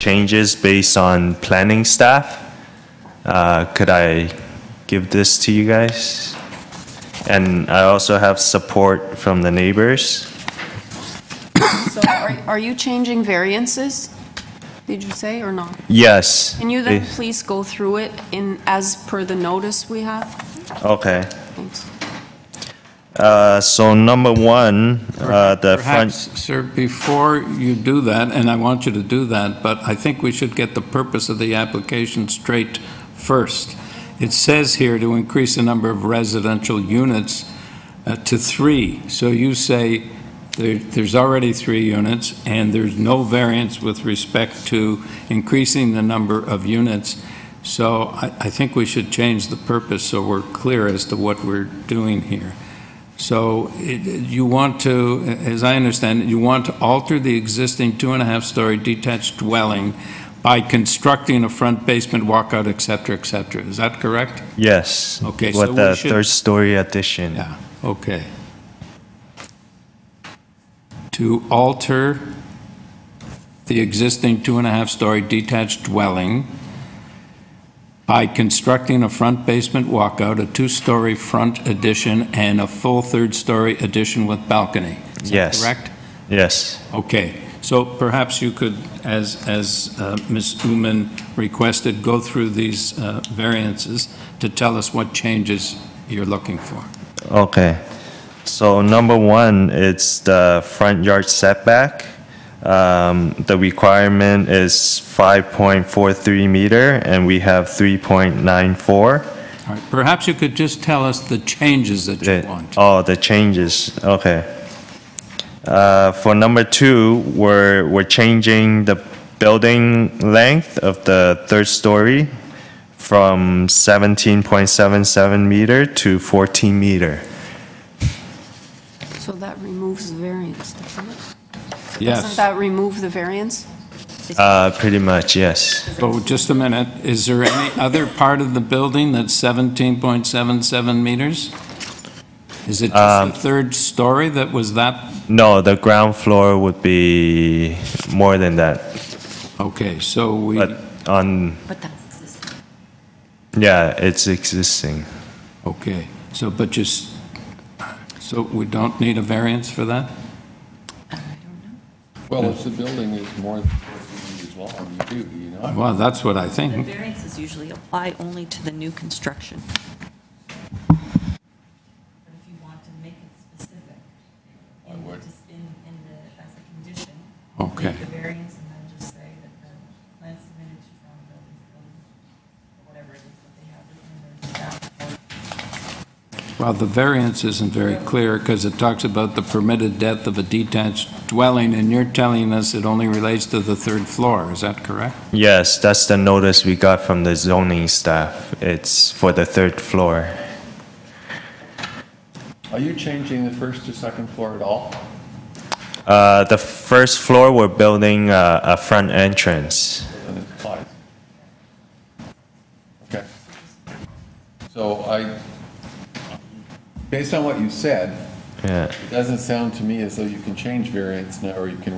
changes based on planning staff. Could I give this to you guys? And I also have support from the neighbors. So are you changing variances, did you say, or not? Yes. Can you then please go through it as per the notice we have? Okay. Thanks. So number one, the front. Sir, before you do that, and I want you to do that, but I think we should get the purpose of the application straight first. It says here to increase the number of residential units to 3. So you say there's already 3 units and there's no variance with respect to increasing the number of units. So I think we should change the purpose so we're clear as to what we're doing here. So you want to, as I understand it, you want to alter the existing 2.5-story detached dwelling by constructing a front basement, walkout, et cetera, et cetera. Is that correct? Yes. Okay. With So the third-story addition. Yeah, okay. To alter the existing 2.5-story detached dwelling by constructing a front basement walkout, a 2-story front addition, and a full 3rd-story addition with balcony. Is that correct? Yes. Okay. So perhaps you could, as Ms. Uman requested, go through these variances to tell us what changes you're looking for. Okay. So number one, it's the front yard setback. The requirement is 5.43 meter, and we have 3.94. All right. Perhaps you could just tell us the changes that you want. Oh, the changes. Okay. For number two, we're changing the building length of the 3rd story from 17.77 meter to 14 meter. So that removes the variance, doesn't it? Yes. Doesn't that remove the variance? Pretty much, yes. So just a minute. Is there any other part of the building that's 17.77 meters? Is it just the 3rd story that was that? No, the ground floor would be more than that. Okay, so we... But that's existing. Yeah, it's existing. Okay, so but just... So we don't need a variance for that? I don't know. Well, if the building is more than 14 meters long, you do not? Well, that's what I The think. variances usually apply only to the new construction. Okay. The variance and then just say that the plan submitted to Toronto Buildings, or whatever it is that they have written in their staff report. Well, the variance isn't very clear because it talks about the permitted depth of a detached dwelling, and you're telling us it only relates to the 3rd floor. Is that correct? Yes, that's the notice we got from the zoning staff. It's for the 3rd floor. Are you changing the 1st to 2nd floor at all? The 1st floor, we're building a front entrance. And it applies. Okay. So based on what you said, Yeah. it doesn't sound to me as though you can change variance now, or you can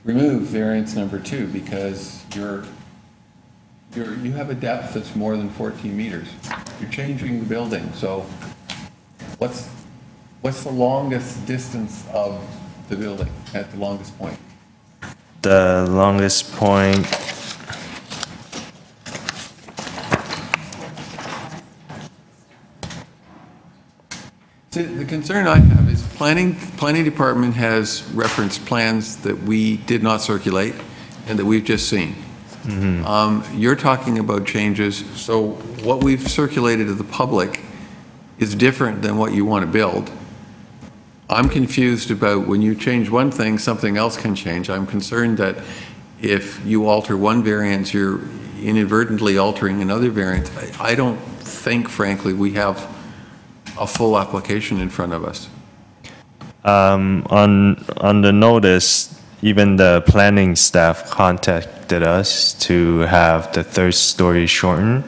remove variance number 2, because you have a depth that's more than 14 meters. You're changing the building, so what's the longest distance of the building at the longest point? The longest point, See, the concern I have is planning department has referenced plans that we did not circulate and that we've just seen. You're talking about changes, so what we've circulated to the public is different than what you want to build. I'm confused about when you change one thing, something else can change. I'm concerned that if you alter one variance, you're inadvertently altering another variance. I don't think, frankly, we have a full application in front of us. on the notice, even the planning staff contacted us to have the 3rd story shortened.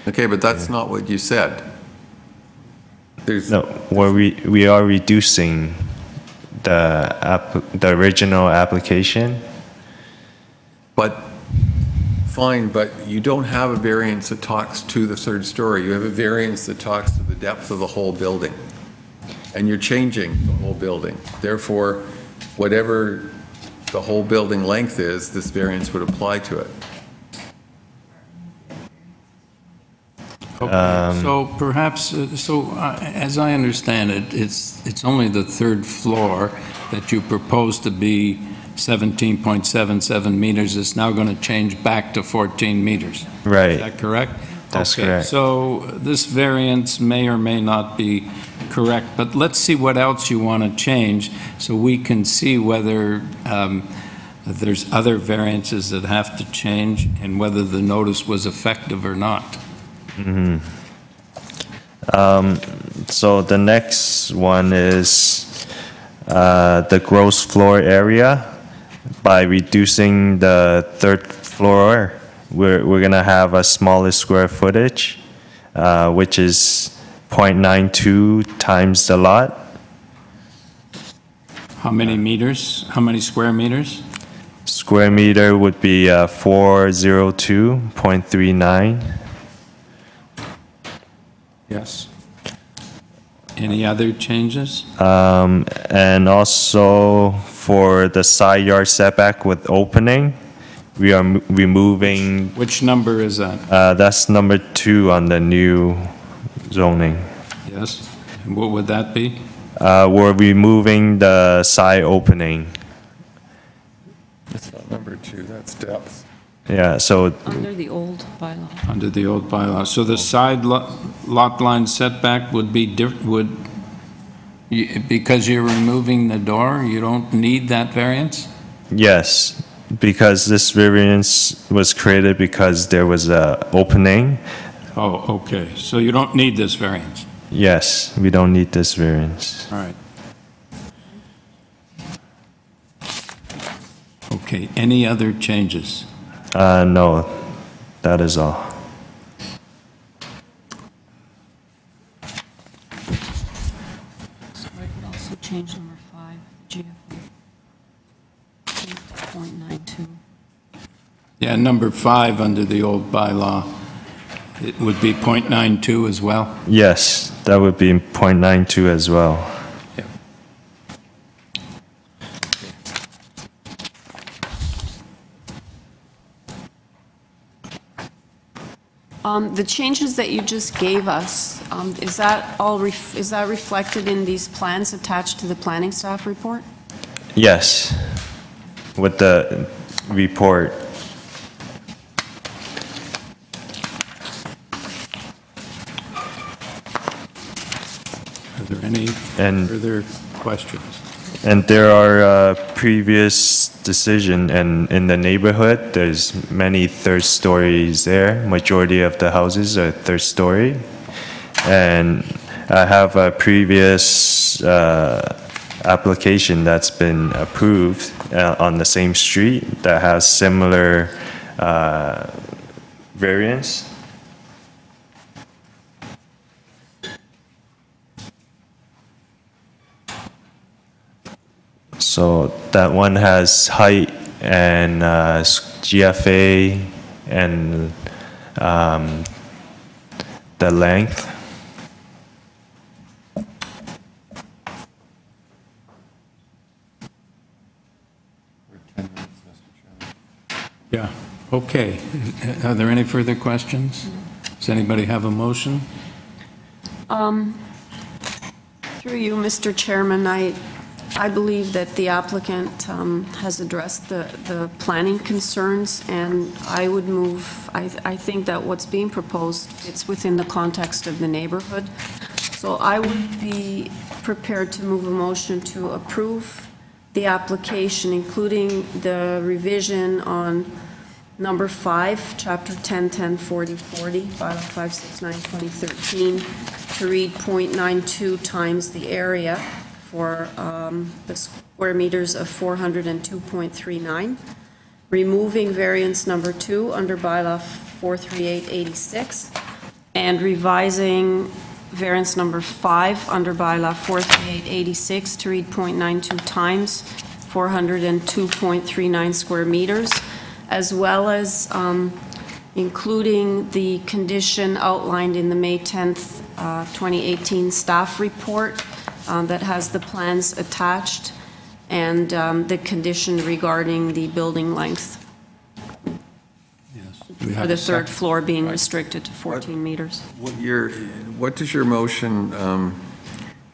Okay, but that's not what you said. No, where we are reducing the original application. But, fine, but you don't have a variance that talks to the third story. You have a variance that talks to the depth of the whole building. And you're changing the whole building. Therefore, whatever the whole building length is, this variance would apply to it. Okay, so perhaps, as I understand it, it's only the third floor that you propose to be 17.77 meters is now going to change back to 14 meters. Right. Is that correct? That's Okay, correct. so this variance may or may not be correct, but let's see what else you want to change so we can see whether there's other variances that have to change and whether the notice was effective or not. So the next one is the gross floor area. By reducing the third floor, we're gonna have a smaller square footage, which is 0.92 times the lot. How many meters? How many square meters? Square meter would be 402.39. Yes. Any other changes? And also for the side yard setback with opening, we are removing, Which number is that? that's number 2 on the new zoning. Yes. And what would that be? We're removing the side opening. That's not number 2, that's depth. Yeah, so, Under the old bylaw. Under the old bylaw. So the side lot line setback would be because you're removing the door, you don't need that variance? yes, because this variance was created because there was a opening. Oh, okay. So you don't need this variance? Yes, we don't need this variance. All right. Okay, any other changes? No, that is all. So I could also change number 5, GFA. 0.92. Yeah, number 5 under the old bylaw, it would be 0.92 as well? Yes, that would be 0.92 as well. The changes that you just gave us, is that all, is that reflected in these plans attached to the planning staff report? Yes, with the report. Are there any And- further questions? And there are previous decision, and in the neighborhood, there's many third stories there. Majority of the houses are third story. And I have a previous application that's been approved on the same street that has similar variance. So that one has height and GFA and the length. Yeah, okay. Are there any further questions? Does anybody have a motion? Through you, Mr. Chairman, I believe that the applicant has addressed the planning concerns, and I would move, I think that what's being proposed fits within the context of the neighborhood. So I would be prepared to move a motion to approve the application, including the revision on number 5, chapter 10104040, bylaw 569/2013, to read .92 times the area for the square meters of 402.39, removing variance number 2 under bylaw 43886, and revising variance number 5 under bylaw 43886 to read .92 times 402.39 square meters, as well as including the condition outlined in the May 10th, 2018 staff report that has the plans attached, and the condition regarding the building length for the third floor being restricted to 14 meters. What does your motion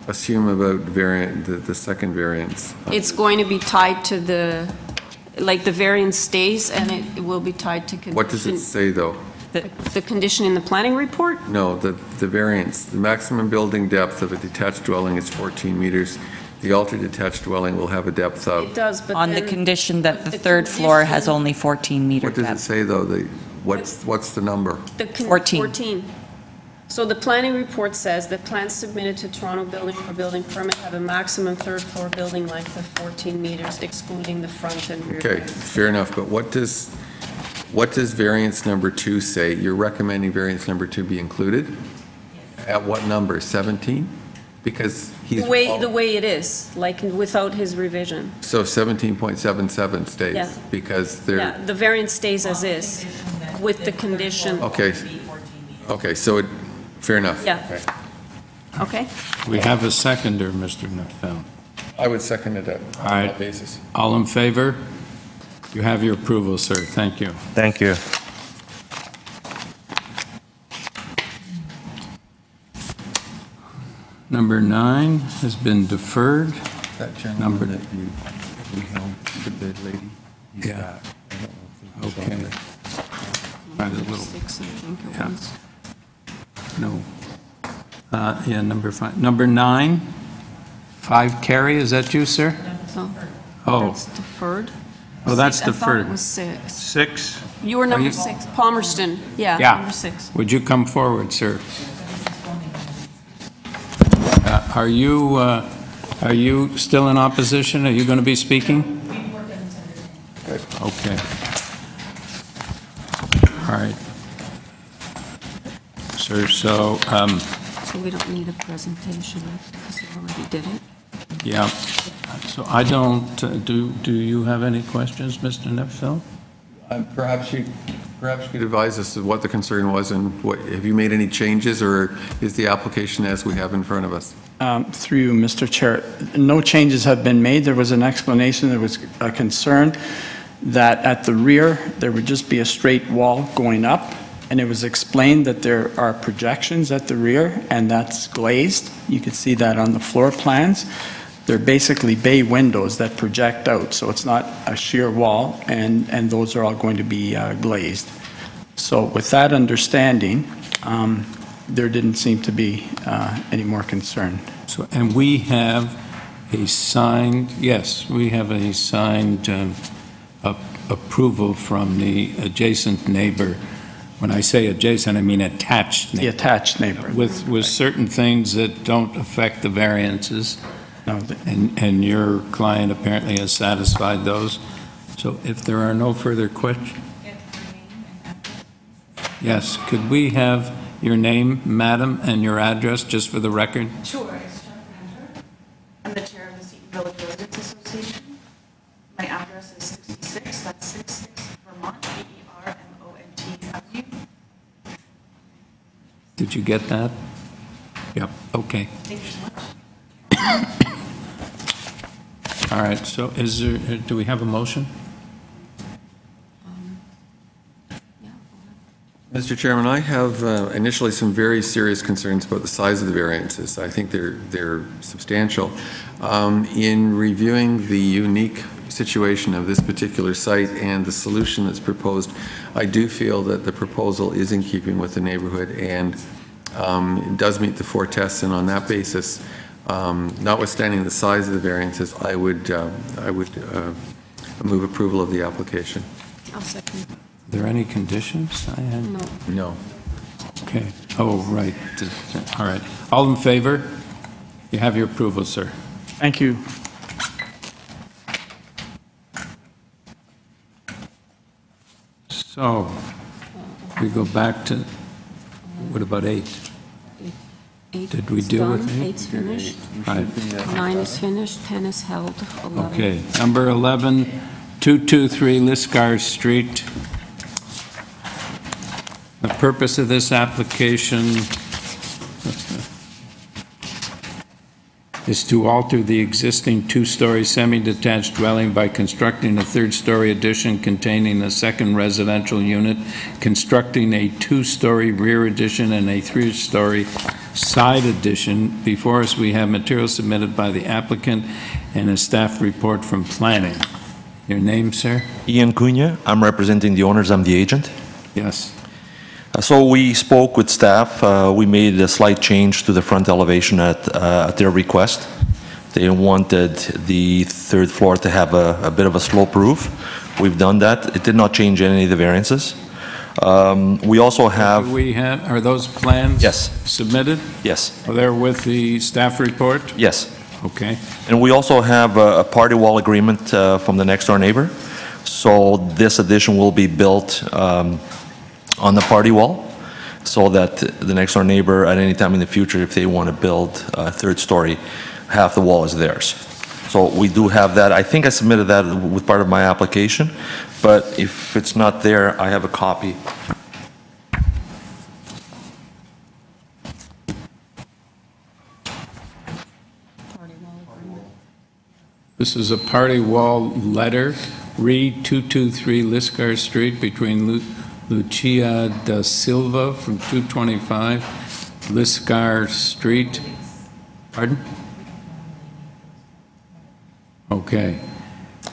assume about the second variance? It's going to be tied to the, like, the variance stays, and it will be tied to condition. What does it say, though? The condition in the planning report? No, the variance. The maximum building depth of a detached dwelling is 14 meters. The altered detached dwelling will have a depth of... It does, but On the then condition that the the third floor has condition- only 14 meter What does it depth. say, though? What's the number? 14. 14. So the planning report says that plans submitted to Toronto Building for building permit have a maximum third floor building length of 14 meters, excluding the front and rear. Okay, fair enough, but what does variance number 2 say? You're recommending variance number 2 be included? At what number, 17? Because he's... The way it is, like without his revision. So 17.77 stays? Yeah. Because they're... Yeah, the variance stays as is, with the condition. Okay, so fair enough. Yeah. Okay. Okay? We have a seconder, Mr. Nutfeld. I would second it All on right. that basis. All in favor? You have your approval, sir. Thank you. Thank you. Number 9 has been deferred. That Number- gentleman that we held for the lady, he's Yeah. back. I don't know if he was Okay. on there. Right, a little, 6, I think it Yeah. was. no. Yeah, number 5. Number 9, 5 Carrie, is that you, sir? Oh, Oh, that's deferred. oh, that's I thought it deferred. was 6. 6? You were number you- 6, Palmerston, yeah, Yeah. number 6. Would you come forward, sir? Are you still in opposition? Are you going to be speaking? Okay. All right. Sir, so, So we don't need a presentation, because we already did it. yeah. So I don't, do you have any questions, Mr. Nipfeld? Perhaps you could advise us of what the concern was and have you made any changes, or is the application as we have in front of us? Through you, Mr. Chair, no changes have been made. There was an explanation, there was a concern that at the rear, there would just be a straight wall going up, and it was explained that there are projections at the rear, and that's glazed. You can see that on the floor plans. They're basically bay windows that project out, so it's not a sheer wall, and those are all going to be glazed. So with that understanding, there didn't seem to be any more concern. So, and we have a signed, yes, we have a signed approval from the adjacent neighbor. When I say adjacent, I mean attached The neighbor. attached neighbor. With certain things that don't affect the variances, No, and your client apparently has satisfied those. So if there are no further questions, yes, could we have your name, madam, and your address, just for the record? Sure, it's Jennifer Hunter. I'm the chair of the Seton Village Residents Association. My address is 66, that's 66 Vermont, Vermont Avenue. Did you get that? Yep, okay. Thank you so much. All right, so is there, do we have a motion? Mr. Chairman, I have initially some very serious concerns about the size of the variances. I think they're substantial. In reviewing the unique situation of this particular site and the solution that's proposed, I do feel that the proposal is in keeping with the neighborhood and it does meet the 4 tests, and on that basis, notwithstanding the size of the variances, I would move approval of the application. I'll second. Are there any conditions? I had, No. No. okay. Oh, right. All right. All in favor? You have your approval, sir. thank you. So, we go back to, what about 8? 8 Did we is deal with done, eight? 8's finished, Right. 9 is finished, 10 is held, 11. Okay. Number 11, 223 Liscar Street. The purpose of this application is to alter the existing two-story semi-detached dwelling by constructing a third-story addition containing a second residential unit, constructing a two-story rear addition and a three-story side addition. Before us, we have material submitted by the applicant and a staff report from planning. Your name, sir? Ian Cunha, I'm representing the owners, I'm the agent. Yes. So we spoke with staff, we made a slight change to the front elevation at their request. They wanted the third floor to have a bit of a slope roof. We've done that. It did not change any of the variances. We also have... Are those plans? Yes. Submitted? Yes. Are they with the staff report? Yes. Okay. And we also have a party wall agreement from the next door neighbor. So this addition will be built on the party wall, so that the next door neighbor at any time in the future, if they want to build a third story, half the wall is theirs. So we do have that. I think I submitted that with part of my application, but if it's not there, I have a copy. This is a party wall letter, Reed 223 Liscar Street between Lucia da Silva from 225 Liscar Street. Pardon? Okay.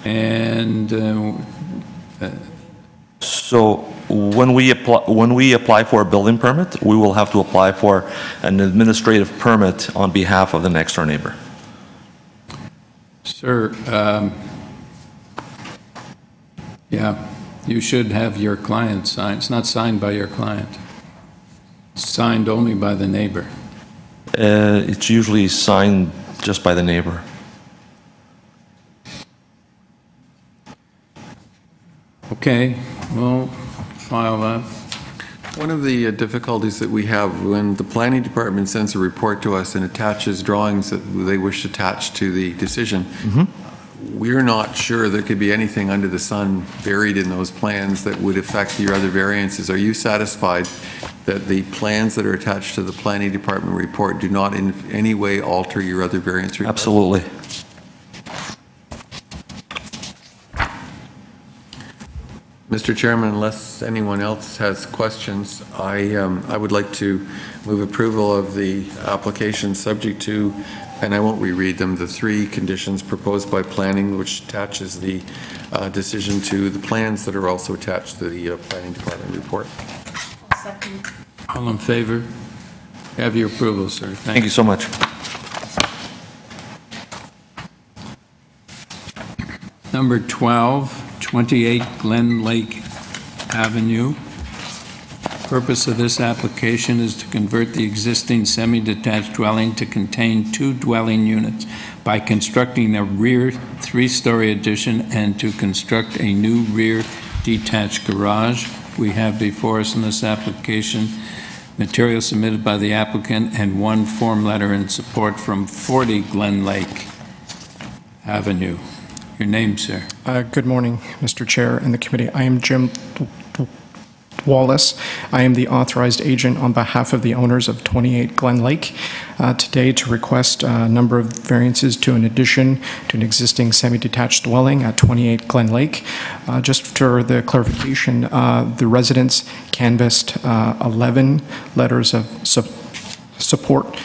And So when we apply for a building permit, we will have to apply for an administrative permit on behalf of the next door neighbor. sir, yeah, you should have your client sign. It's not signed by your client. It's signed only by the neighbor. It's usually signed just by the neighbor. Okay, we'll file that. One of the difficulties that we have when the planning department sends a report to us and attaches drawings that they wish attached to the decision, we're not sure there could be anything under the sun buried in those plans that would affect your other variances. Are you satisfied that the plans that are attached to the planning department report do not in any way alter your other variance requests? Absolutely. Mr. Chairman, unless anyone else has questions, I would like to move approval of the application subject to, and I won't reread them, the three conditions proposed by planning, which attaches the decision to the plans that are also attached to the planning department report. Second. All in favor? Have your approval, sir. Thank you so much. Number 12, 28 Glen Lake Avenue. Purpose of this application is to convert the existing semi-detached dwelling to contain two dwelling units by constructing a rear three-story addition and to construct a new rear detached garage. We have before us in this application material submitted by the applicant and one form letter in support from 40 Glen Lake Avenue. Your name, sir? Good morning, Mr. Chair and the committee. I am Jim Wallace. I am the authorized agent on behalf of the owners of 28 Glen Lake today to request a number of variances to an addition to an existing semi-detached dwelling at 28 Glen Lake. Just for the clarification, the residents canvassed 11 letters of support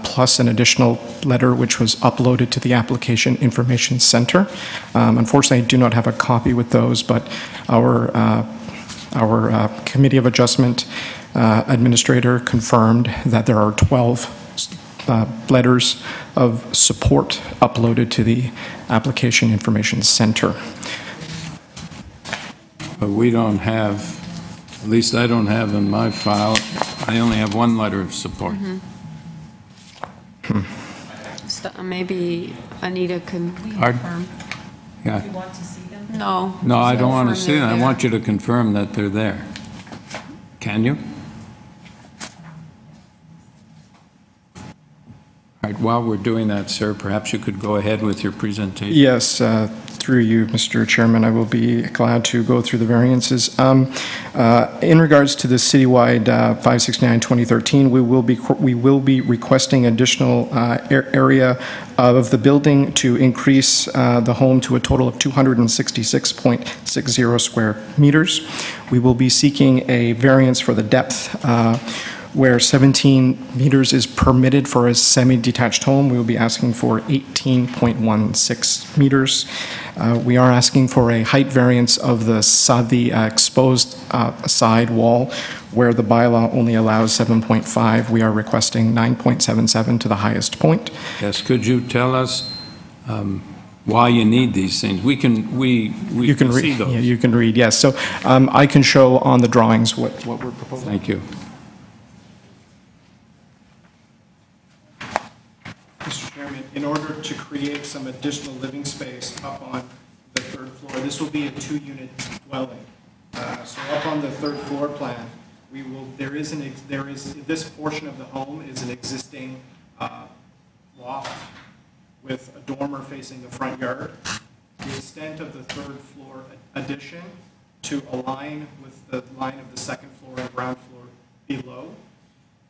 plus an additional letter which was uploaded to the Application Information Center. Unfortunately, I do not have a copy with those, but our Committee of Adjustment administrator confirmed that there are 12 letters of support uploaded to the Application Information Center. But we don't have, at least I don't have in my file, I only have one letter of support. Maybe Anita can Pardon? confirm. Yeah. You want to see them? No. No, I just don't want to confirm see they're them. I there. want you to confirm that they're there. Can you? All right, while we're doing that, sir, perhaps you could go ahead with your presentation. Yes, Through you, Mr. Chairman, I will be glad to go through the variances. In regards to the citywide 569-2013, we will be requesting additional area of the building to increase the home to a total of 266.60 square meters. We will be seeking a variance for the depth where 17 meters is permitted for a semi-detached home. We will be asking for 18.16 meters. We are asking for a height variance of the exposed side wall, where the bylaw only allows 7.5. We are requesting 9.77 to the highest point. Yes, could you tell us why you need these things? We can see those. Yeah, you can read, yes. So I can show on the drawings what we're proposing. Thank you. Mr. Chairman, in order to create some additional living space up on the third floor, this will be a 2-unit dwelling. So up on the third floor plan, this portion of the home is an existing loft with a dormer facing the front yard. The extent of the third floor addition to align with the line of the second floor and ground floor below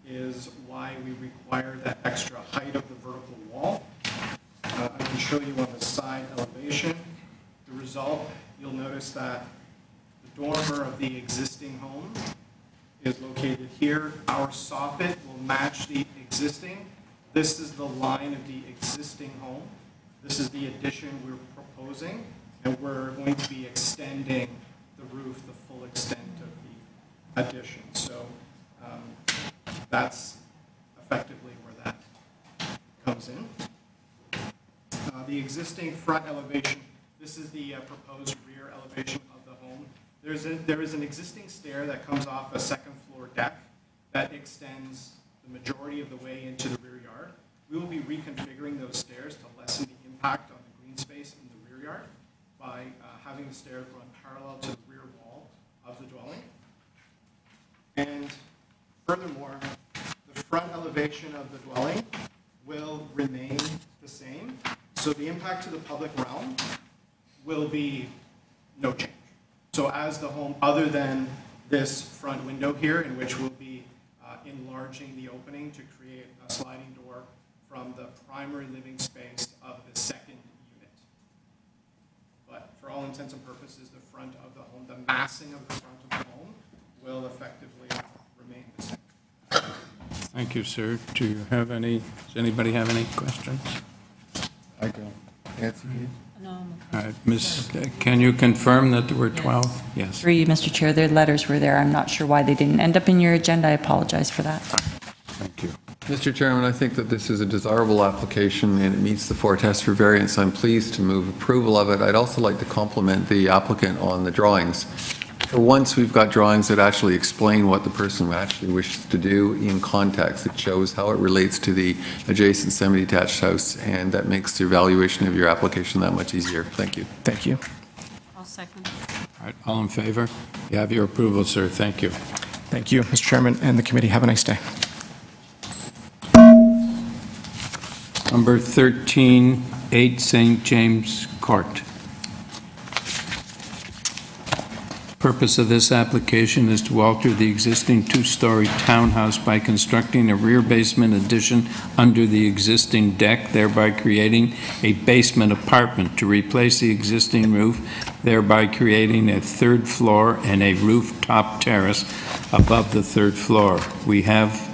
is why we require that extra height of the vertical wall. I can show you on the side elevation. The result, you'll notice that the dormer of the existing home is located here. Our soffit will match the existing. This is the line of the existing home. This is the addition we're proposing, and we're going to be extending the roof the full extent of the addition. So that's effectively where that comes in. The existing front elevation, this is the proposed rear elevation of the home. There is an existing stair that comes off a second floor deck that extends the majority of the way into the rear yard. We will be reconfiguring those stairs to lessen the impact on the green space in the rear yard by having the stairs run parallel to the rear wall of the dwelling. And furthermore, the front elevation of the dwelling will remain the same. So the impact to the public realm will be no change. So as the home, other than this front window here, in which we'll be enlarging the opening to create a sliding door from the primary living space of the second unit. But for all intents and purposes, the front of the home, the massing of the front of the home will effectively remain the same. Thank you, sir. Does anybody have any questions? I go. Nancy? No. All right, Ms., can you confirm that there were 12? Yes. Through you, Mr. Chair, their letters were there. I'm not sure why they didn't end up in your agenda. I apologize for that. Thank you. Mr. Chairman, I think that this is a desirable application and it meets the 4 tests for variance. I'm pleased to move approval of it. I'd also like to compliment the applicant on the drawings. For once, we've got drawings that actually explain what the person actually wishes to do in context. It shows how it relates to the adjacent semi-detached house, and that makes the evaluation of your application that much easier. Thank you. Thank you. I'll second. All right, all in favor? You have your approval, sir. Thank you. Thank you, Mr. Chairman, and the committee. Have a nice day. Number 13, 8 St. James Court. Purpose of this application is to alter the existing 2-story townhouse by constructing a rear basement addition under the existing deck, thereby creating a basement apartment to replace the existing roof, thereby creating a 3rd floor and a rooftop terrace above the 3rd floor. We have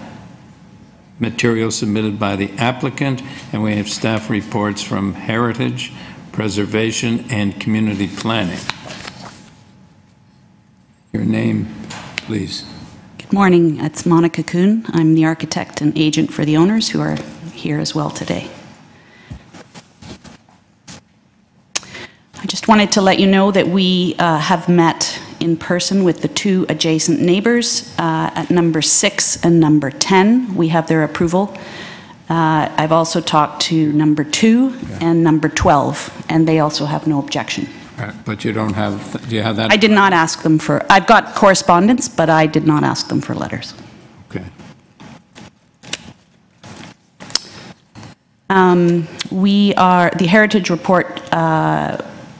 material submitted by the applicant, and we have staff reports from Heritage, Preservation, and Community Planning. Your name, please. Good morning. It's Monica Kuhn. I'm the architect and agent for the owners who are here as well today. I just wanted to let you know that we have met in person with the 2 adjacent neighbors at number 6 and number 10. We have their approval. I've also talked to number 2 and number 12, and they also have no objection. But you don't have, do you have that? I did not ask them for, I've got correspondence, but I did not ask them for letters. Okay. The Heritage report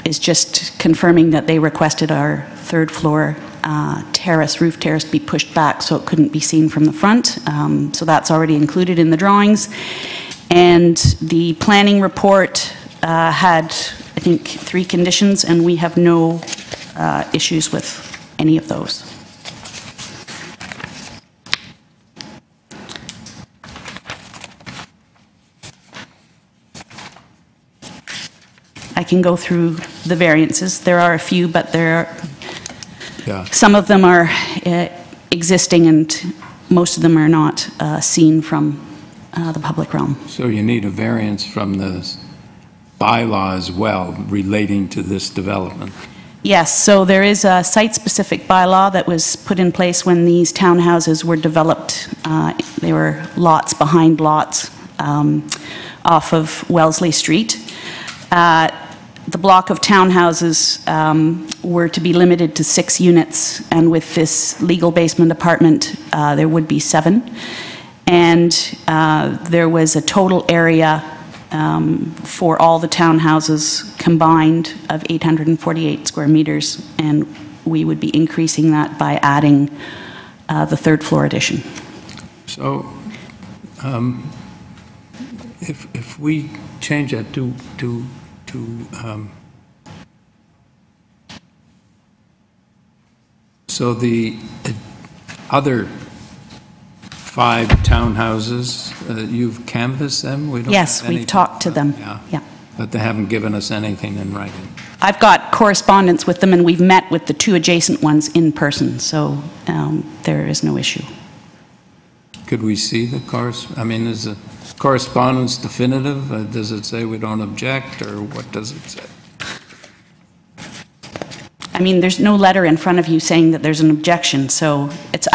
is just confirming that they requested our third floor roof terrace be pushed back so it couldn't be seen from the front. So that's already included in the drawings. And the planning report had, I think, 3 conditions, and we have no issues with any of those. I can go through the variances. There are a few, but some of them are existing and most of them are not seen from the public realm. So you need a variance from the bylaw as well relating to this development? Yes, so there is a site-specific bylaw that was put in place when these townhouses were developed. They were lots behind lots off of Wellesley Street. The block of townhouses were to be limited to 6 units, and with this legal basement apartment, there would be 7. And there was a total area for all the townhouses combined of 848 square meters, and we would be increasing that by adding the 3rd floor addition. So if we change that to so the other 5 townhouses, you've canvassed them? We don't yes, have we've talked to them. Yeah. But they haven't given us anything in writing. I've got correspondence with them, and we've met with the 2 adjacent ones in person, so there is no issue. Could we see the I mean, is the correspondence definitive? Does it say we don't object, or what does it say? I mean, there's no letter in front of you saying that there's an objection, so it's,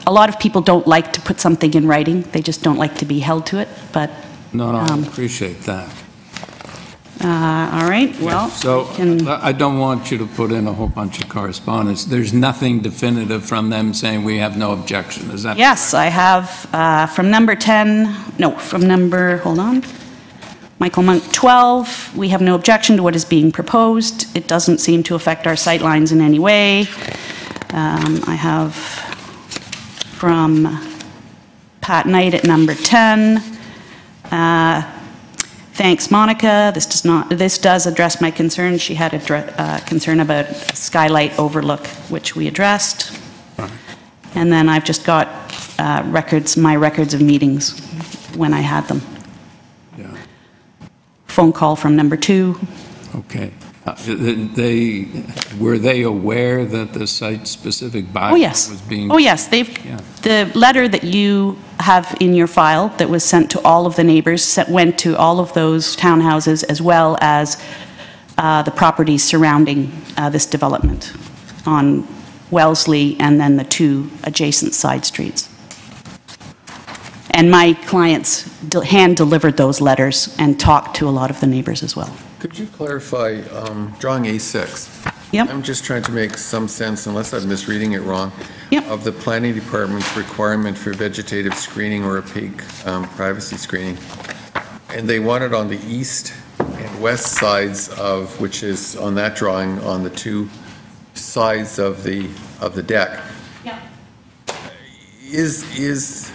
a lot of people don't like to put something in writing. They just don't like to be held to it, but... No, I appreciate that. All right, well... So I don't want you to put in a whole bunch of correspondence. There's nothing definitive from them saying we have no objection, is that Yes, correct? I have from number 10, no, from number, hold on, Michael Monk 12, we have no objection to what is being proposed. It doesn't seem to affect our sight lines in any way. I have from Pat Knight at number 10, thanks, Monica. This does address my concern. She had a concern about a skylight overlook, which we addressed. And then I've just got my records of meetings when I had them. Yeah. Phone call from number 2. Okay. Were they aware that the site-specific bylaw was being... Oh, yes. The letter that you have in your file that was sent to all of the neighbors went to all of those townhouses as well as the properties surrounding this development on Wellesley and then the 2 adjacent side streets. And my clients hand-delivered those letters and talked to a lot of the neighbors as well. Could you clarify drawing A6? Yep. I'm just trying to make some sense, unless I'm misreading it wrong, Yep. of the planning department's requirement for vegetative screening or opaque privacy screening. And they want it on the east and west sides of, which is on that drawing, on the 2 sides of the deck. Yeah. Is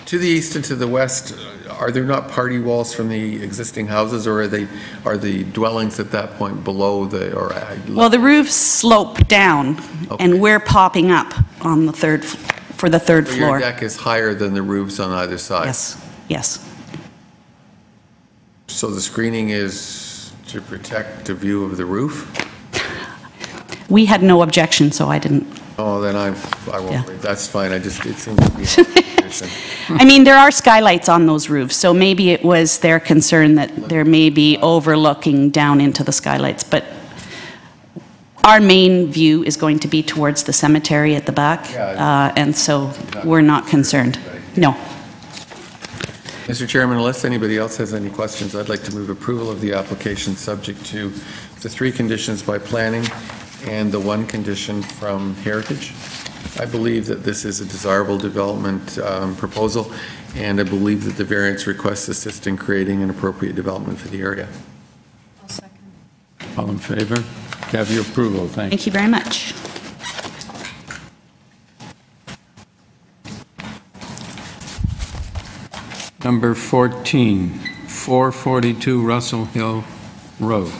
to the east and to the west, are there not party walls from the existing houses, or are the dwellings at that point below the, or? Well, the roofs slope down, and we're popping up on the for the 3rd So floor. your deck is higher than the roofs on either side? Yes. So the screening is to protect the view of the roof? We had no objection, so I didn't. Oh, then I won't, Yeah. that's fine, it seems to be. I mean, there are skylights on those roofs, so maybe it was their concern that there may be overlooking down into the skylights, but our main view is going to be towards the cemetery at the back, and so we're not concerned. No. Mr. Chairman, unless anybody else has any questions, I'd like to move approval of the application subject to the 3 conditions by planning and the 1 condition from Heritage. I believe that this is a desirable development proposal, and I believe that the variance requests assist in creating an appropriate development for the area. I'll second. All in favor? You have your approval. Thank you. Thank you very much. Number 14, 442 Russell Hill Road.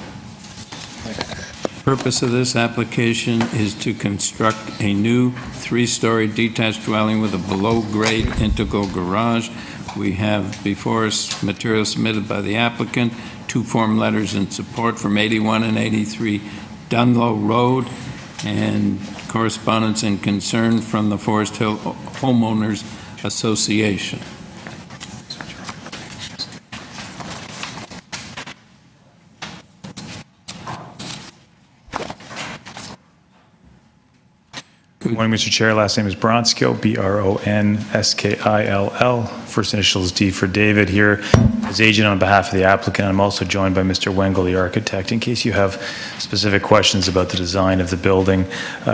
Purpose of this application is to construct a new three-story detached dwelling with a below-grade integral garage. We have before us material submitted by the applicant, two form letters in support from 81 and 83 Dunlow Road, and correspondence and concern from the Forest Hill Homeowners Association. Good morning, Mr. Chair. Last name is Bronskill, B-R-O-N-S-K-I-L-L. First initial is D for David. Here as agent on behalf of the applicant. I'm also joined by Mr. Wengel, the architect, in case you have specific questions about the design of the building.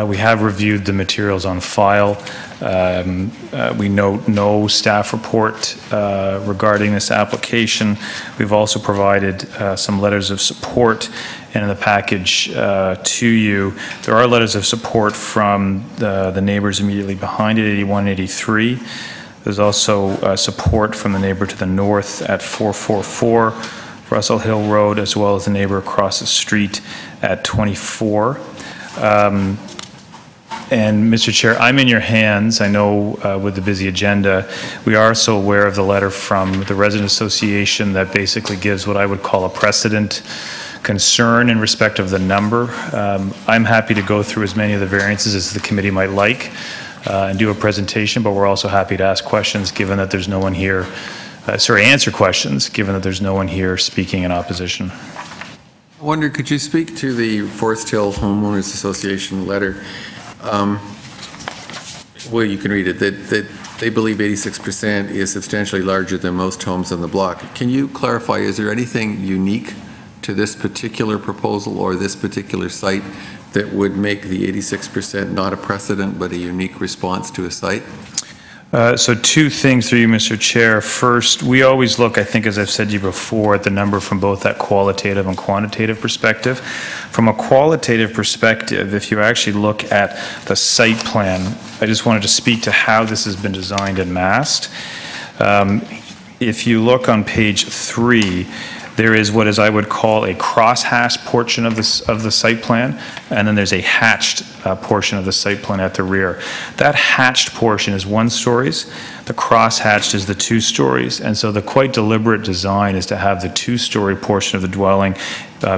We have reviewed the materials on file. We note no staff report regarding this application. We've also provided some letters of support, and in the package to you, there are letters of support from the neighbors immediately behind it, 81 and 83. There's also support from the neighbor to the north at 444 Russell Hill Road, as well as the neighbor across the street at 24. And Mr. Chair, I'm in your hands. I know with the busy agenda, we are also aware of the letter from the Resident Association that basically gives what I would call a precedent concern in respect of the number. I'm happy to go through as many of the variances as the committee might like and do a presentation, but we're also happy to ask questions given that there's no one here, answer questions given that there's no one here speaking in opposition. I wonder, could you speak to the Forest Hill Homeowners Association letter? Well, you can read it, that they believe 86% is substantially larger than most homes on the block. Can you clarify, is there anything unique to this particular proposal or this particular site that would make the 86% not a precedent but a unique response to a site? So two things through you, Mr. Chair. First, we always look, I think, as I've said to you before, at the number from both that qualitative and quantitative perspective. From a qualitative perspective, if you actually look at the site plan, I just wanted to speak to how this has been designed and massed. If you look on page 3, there is what is I would call a cross-hatched portion of the site plan, and then there's a hatched portion of the site plan at the rear. That hatched portion is 1 stories. The cross-hatched is the 2 stories, and so the quite deliberate design is to have the 2-story portion of the dwelling,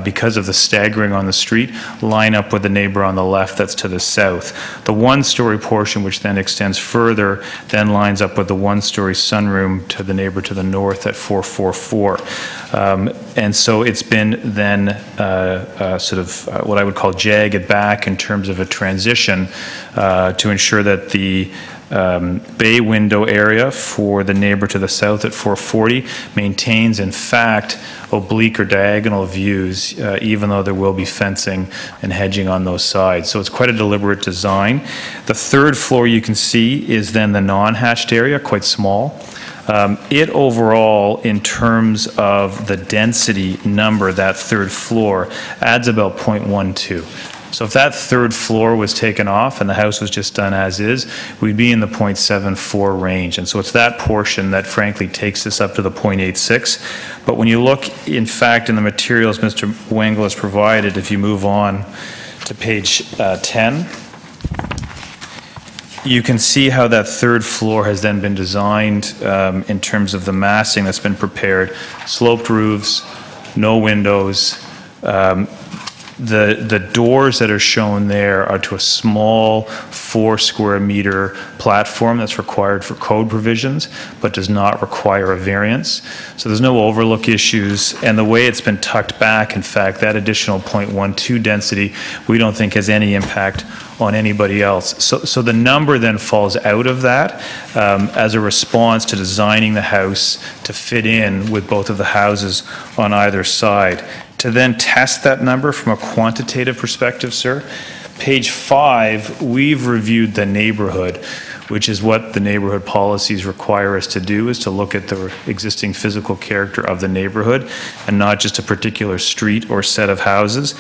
because of the staggering on the street, line up with the neighbor on the left that's to the south. The 1-story portion, which then extends further, then lines up with the 1-story sunroom to the neighbor to the north at 444. And so it's been then what I would call jagged back in terms of a transition to ensure that the bay window area for the neighbor to the south at 440 maintains, in fact, oblique or diagonal views, even though there will be fencing and hedging on those sides. So it's quite a deliberate design. The 3rd floor you can see is then the non-hatched area, quite small. It overall, in terms of the density number, that 3rd floor, adds about 0.12. So if that 3rd floor was taken off and the house was just done as is, we'd be in the 0.74 range. And so it's that portion that frankly takes this up to the 0.86. But when you look, in fact, in the materials Mr. Wengel has provided, if you move on to page 10, you can see how that 3rd floor has then been designed in terms of the massing that's been prepared. Sloped roofs, no windows. The doors that are shown there are to a small 4 square meter platform that's required for code provisions, but does not require a variance. So there's no overlook issues, and the way it's been tucked back, in fact, that additional 0.12 density, we don't think has any impact on anybody else. So the number then falls out of that as a response to designing the house to fit in with both of the houses on either side. To then test that number from a quantitative perspective, sir, page 5, we've reviewed the neighborhood. which is what the neighborhood policies require us to do, is to look at the existing physical character of the neighborhood and not just a particular street or set of houses.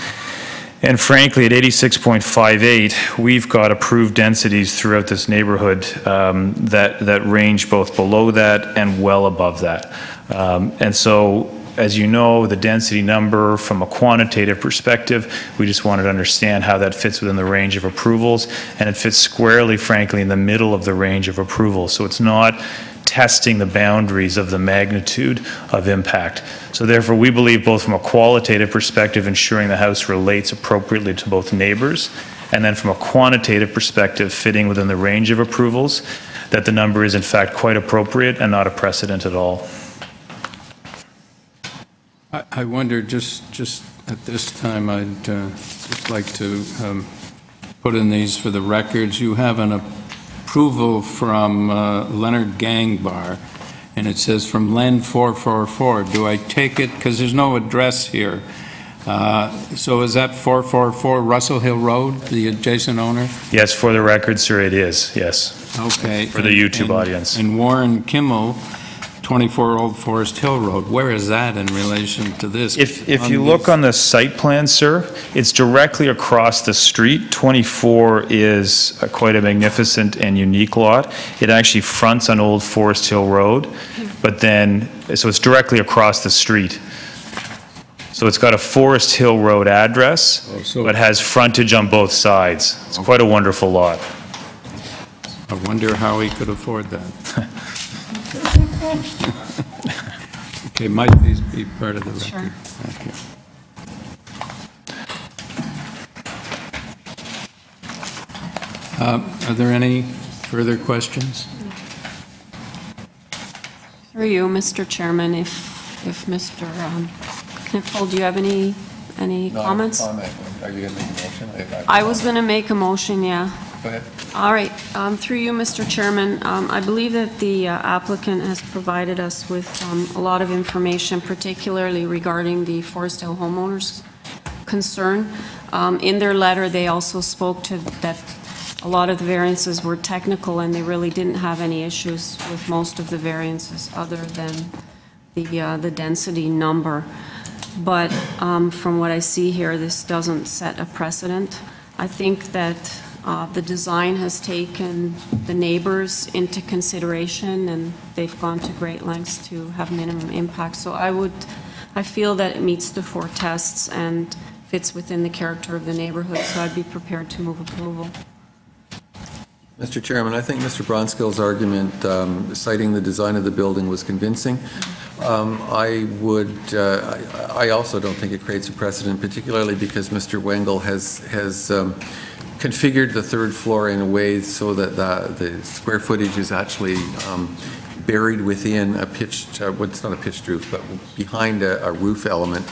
And frankly, at 86.58, we've got approved densities throughout this neighborhood that range both below that and well above that. And so, as you know, the density number from a quantitative perspective, we just wanted to understand how that fits within the range of approvals, and it fits squarely, frankly, in the middle of the range of approvals. So it's not testing the boundaries of the magnitude of impact. So therefore, we believe both from a qualitative perspective, ensuring the house relates appropriately to both neighbors, and then from a quantitative perspective, fitting within the range of approvals, that the number is in fact quite appropriate and not a precedent at all. I wonder, just at this time, I'd just like to put in these for the records. You have an approval from Leonard Gangbar, and it says from Len 444. Do I take it, because there's no address here, so is that 444 Russell Hill Road, the adjacent owner? Yes, for the record, sir, it is, yes. Okay. For the YouTube audience. And Warren Kimmel, 24 Old Forest Hill Road. Where is that in relation to this? If you look on the site plan, sir, it's directly across the street. 24 is quite a magnificent and unique lot. It actually fronts on Old Forest Hill Road, but then, so it's directly across the street. So it's got a Forest Hill Road address, but has frontage on both sides. It's quite a wonderful lot. I wonder how he could afford that. Okay, might these be part of the record? Sure. Thank you. Are there any further questions? Through you, Mr. Chairman, if Mr. Knipfel, do you have any comments? Are you going to make a motion? I was going to make a motion, yeah. Go ahead. All right. Through you, Mr. Chairman, I believe that the applicant has provided us with a lot of information, particularly regarding the Forest Hill homeowners' concern. In their letter, they also spoke to that a lot of the variances were technical, and they really didn't have any issues with most of the variances other than the density number. But from what I see here, this doesn't set a precedent. I think that the design has taken the neighbors into consideration, and they've gone to great lengths to have minimum impact. So I feel that it meets the 4 tests and fits within the character of the neighborhood, so I'd be prepared to move approval. Mr. Chairman, I think Mr. Bronskill's argument citing the design of the building was convincing. I also don't think it creates a precedent, particularly because Mr. Wengel has configured the 3rd floor in a way so that the square footage is actually buried within a pitched, well, it's not a pitched roof, but behind a roof element,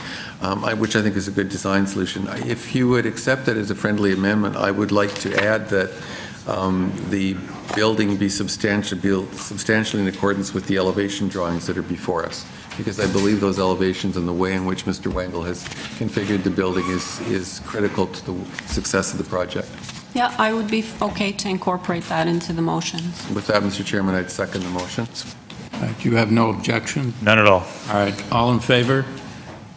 which I think is a good design solution. If you would accept that as a friendly amendment, I would like to add that the building be substantially in accordance with the elevation drawings that are before us, because I believe those elevations and the way in which Mr. Wengel has configured the building is critical to the success of the project. Yeah, I would be okay to incorporate that into the motion. With that, Mr. Chairman, I'd second the motion. Do you have no objection? None at all. All right, all in favor?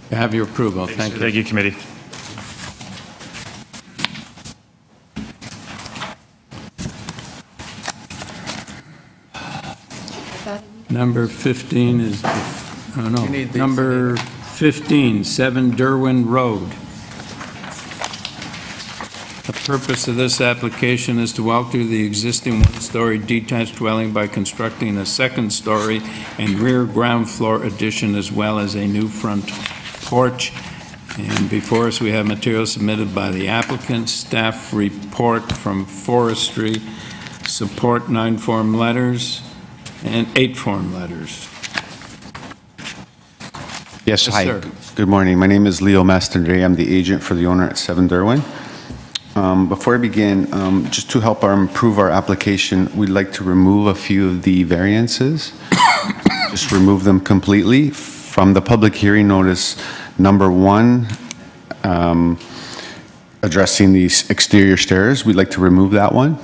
You have your approval. Thank you. Thank you, committee. Number 15 is, oh no, number 15, 7 Derwin Road. The purpose of this application is to alter the existing one-story detached dwelling by constructing a 2nd story and rear ground floor addition, as well as a new front porch. And before us, we have material submitted by the applicant, staff report from forestry, support 9 form letters, and 8 form letters. Yes, hi. Sir. Good morning. My name is Leo Mastandre. I'm the agent for the owner at 7 Derwin. Before I begin, just to help improve our application, we'd like to remove a few of the variances. Just remove them completely. From the public hearing notice, number 1, addressing these exterior stairs, we'd like to remove that one.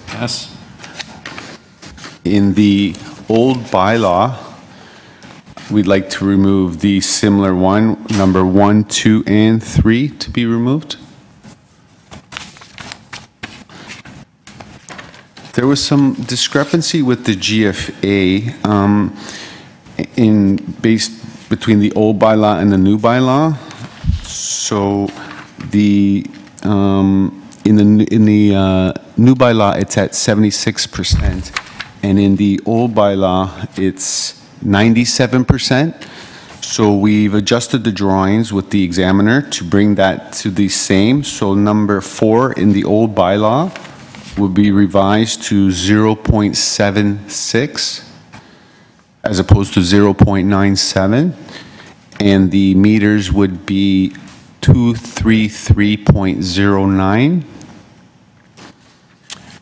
Yes. in the old bylaw, we'd like to remove the similar one, number 1, 2, and 3 to be removed. There was some discrepancy with the GFA between the old bylaw and the new bylaw. So in the new bylaw, it's at 76%, and in the old bylaw, it's 97%. So we've adjusted the drawings with the examiner to bring that to the same. So number 4 in the old bylaw will be revised to 0.76 as opposed to 0.97, and the meters would be 233.09.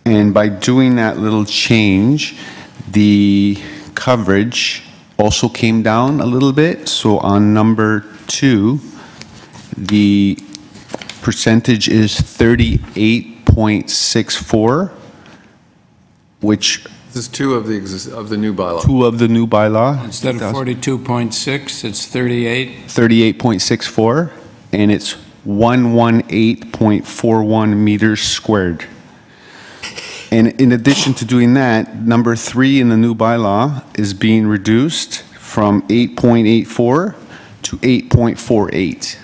And by doing that little change, the coverage also came down a little bit. So on number 2, the percentage is 38.64, which This is 2 of the new bylaw. 2 of the new bylaw. Instead of 42.6, it's 38. 38.64, and it's 118.41 meters squared. And in addition to doing that, number 3 in the new bylaw is being reduced from 8.84 to 8.48.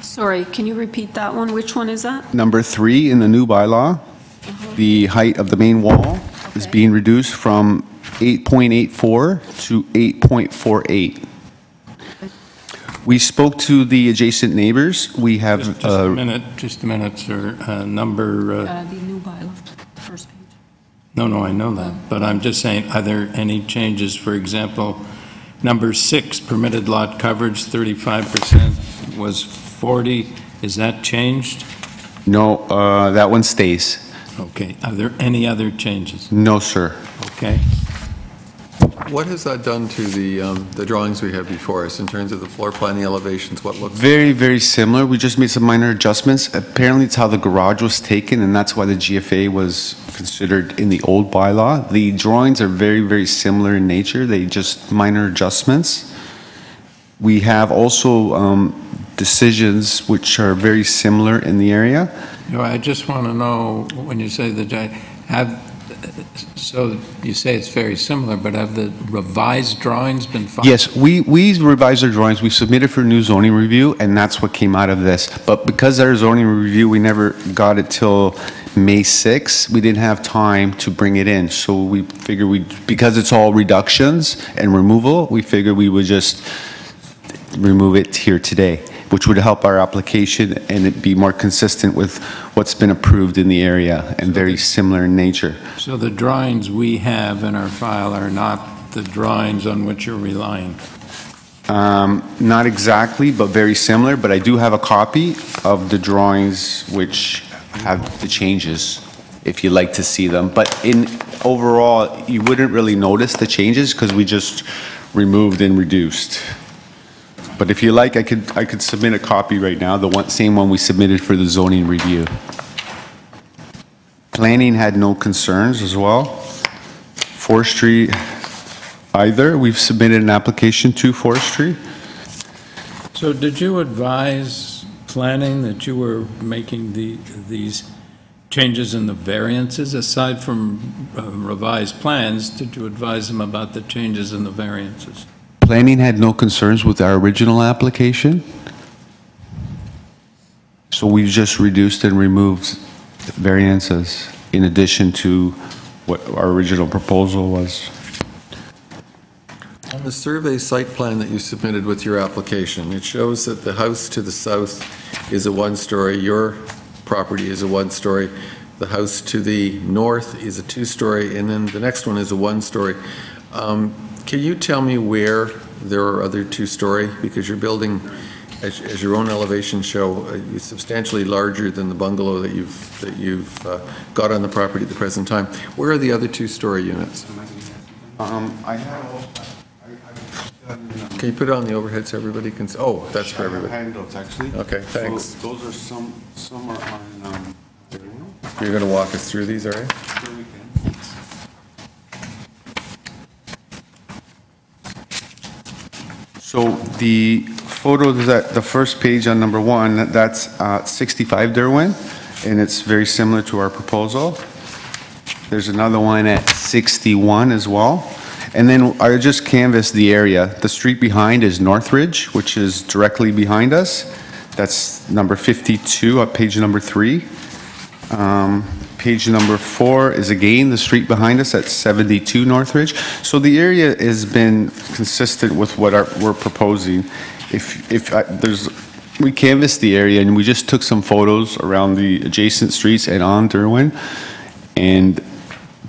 Sorry, can you repeat that one? Which one is that? Number 3 in the new bylaw, the height of the main wall is being reduced from 8.84 to 8.48. We spoke to the adjacent neighbors. We have Just a minute, sir. Number. The new bylaw, the first page. No, I know that, but I'm just saying, are there any changes? For example, number 6, permitted lot coverage, 35% was 40. Is that changed? No, that one stays. Okay. Are there any other changes? No, sir. Okay. What has that done to the drawings we have before us in terms of the floor plan, the elevations, what looks? Very, very similar. We just made some minor adjustments. Apparently, it's how the garage was taken, and that's why the GFA was considered in the old bylaw. The drawings are very, very similar in nature. They just minor adjustments. We have also decisions which are very similar in the area. You know, I just want to know, when you say so you say it's very similar, but have the revised drawings been filed? Yes, we revised our drawings. We submitted for new zoning review, and that's what came out of this. But because our zoning review, we never got it till May 6th, we didn't have time to bring it in. So we figured because it's all reductions and removal, we figured we would just remove it here today, which would help our application and it be more consistent with what's been approved in the area and very similar in nature. So the drawings we have in our file are not the drawings on which you're relying? Not exactly, but very similar, but I do have a copy of the drawings which have the changes, if you'd like to see them. But overall, you wouldn't really notice the changes because we just removed and reduced. But if you like, I could submit a copy right now, same one we submitted for the zoning review. Planning had no concerns as well. Forestry either. We've submitted an application to Forestry. So did you advise planning that you were making these changes in the variances? Aside from revised plans, did you advise them about the changes in the variances? Planning had no concerns with our original application. So we just reduced and removed variances in addition to what our original proposal was. On the survey site plan that you submitted with your application, it shows that the house to the south is a one-story, your property is a one-story, the house to the north is a two-story, and then the next one is a one-story. Can you tell me where there are other two-story? Because your building, as your own elevations show, is substantially larger than the bungalow that you've got on the property at the present time. Where are the other two-story units? I have. Can you put it on the overhead so everybody can see? Oh, that's for everybody. Handles, actually. Okay, thanks. So those are some are on. You're going to walk us through these, are you? Sure we can. So the photo is at the first page on number 1, that's 65 Derwin, and it's very similar to our proposal. There's another one at 61 as well. And then I just canvassed the area. The street behind is Northridge, which is directly behind us. That's number 52 at page number 3. Page number 4 is again the street behind us at 72 Northridge. So the area has been consistent with what we're proposing. We canvassed the area and we just took some photos around the adjacent streets and on Derwin. And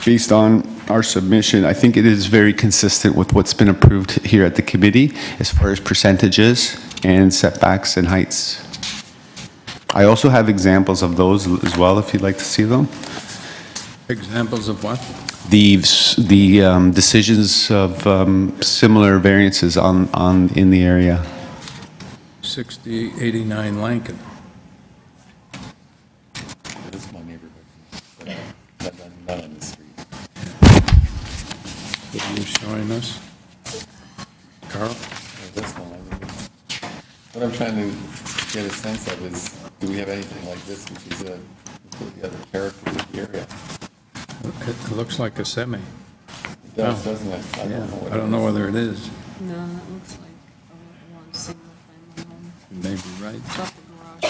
based on our submission, I think it is very consistent with what's been approved here at the committee as far as percentages and setbacks and heights. I also have examples of those as well, if you'd like to see them. Examples of what? The decisions of similar variances in the area. 6089 Lankin. This is my neighborhood, but not on the street. What are you showing us? Carl? What I'm trying to get a sense of is, do we have anything like this, which is a completely other character of the area? It looks like a semi. It does, doesn't it? I don't know whether it is. No, it looks like one single-family home. You may be right. It's got the garage.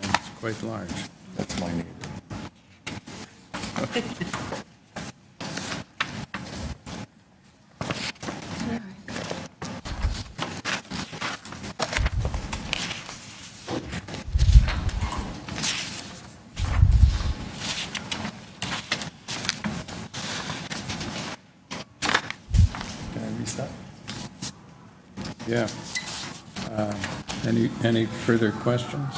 And it's quite large. That's my neighbor. Yeah. Any further questions?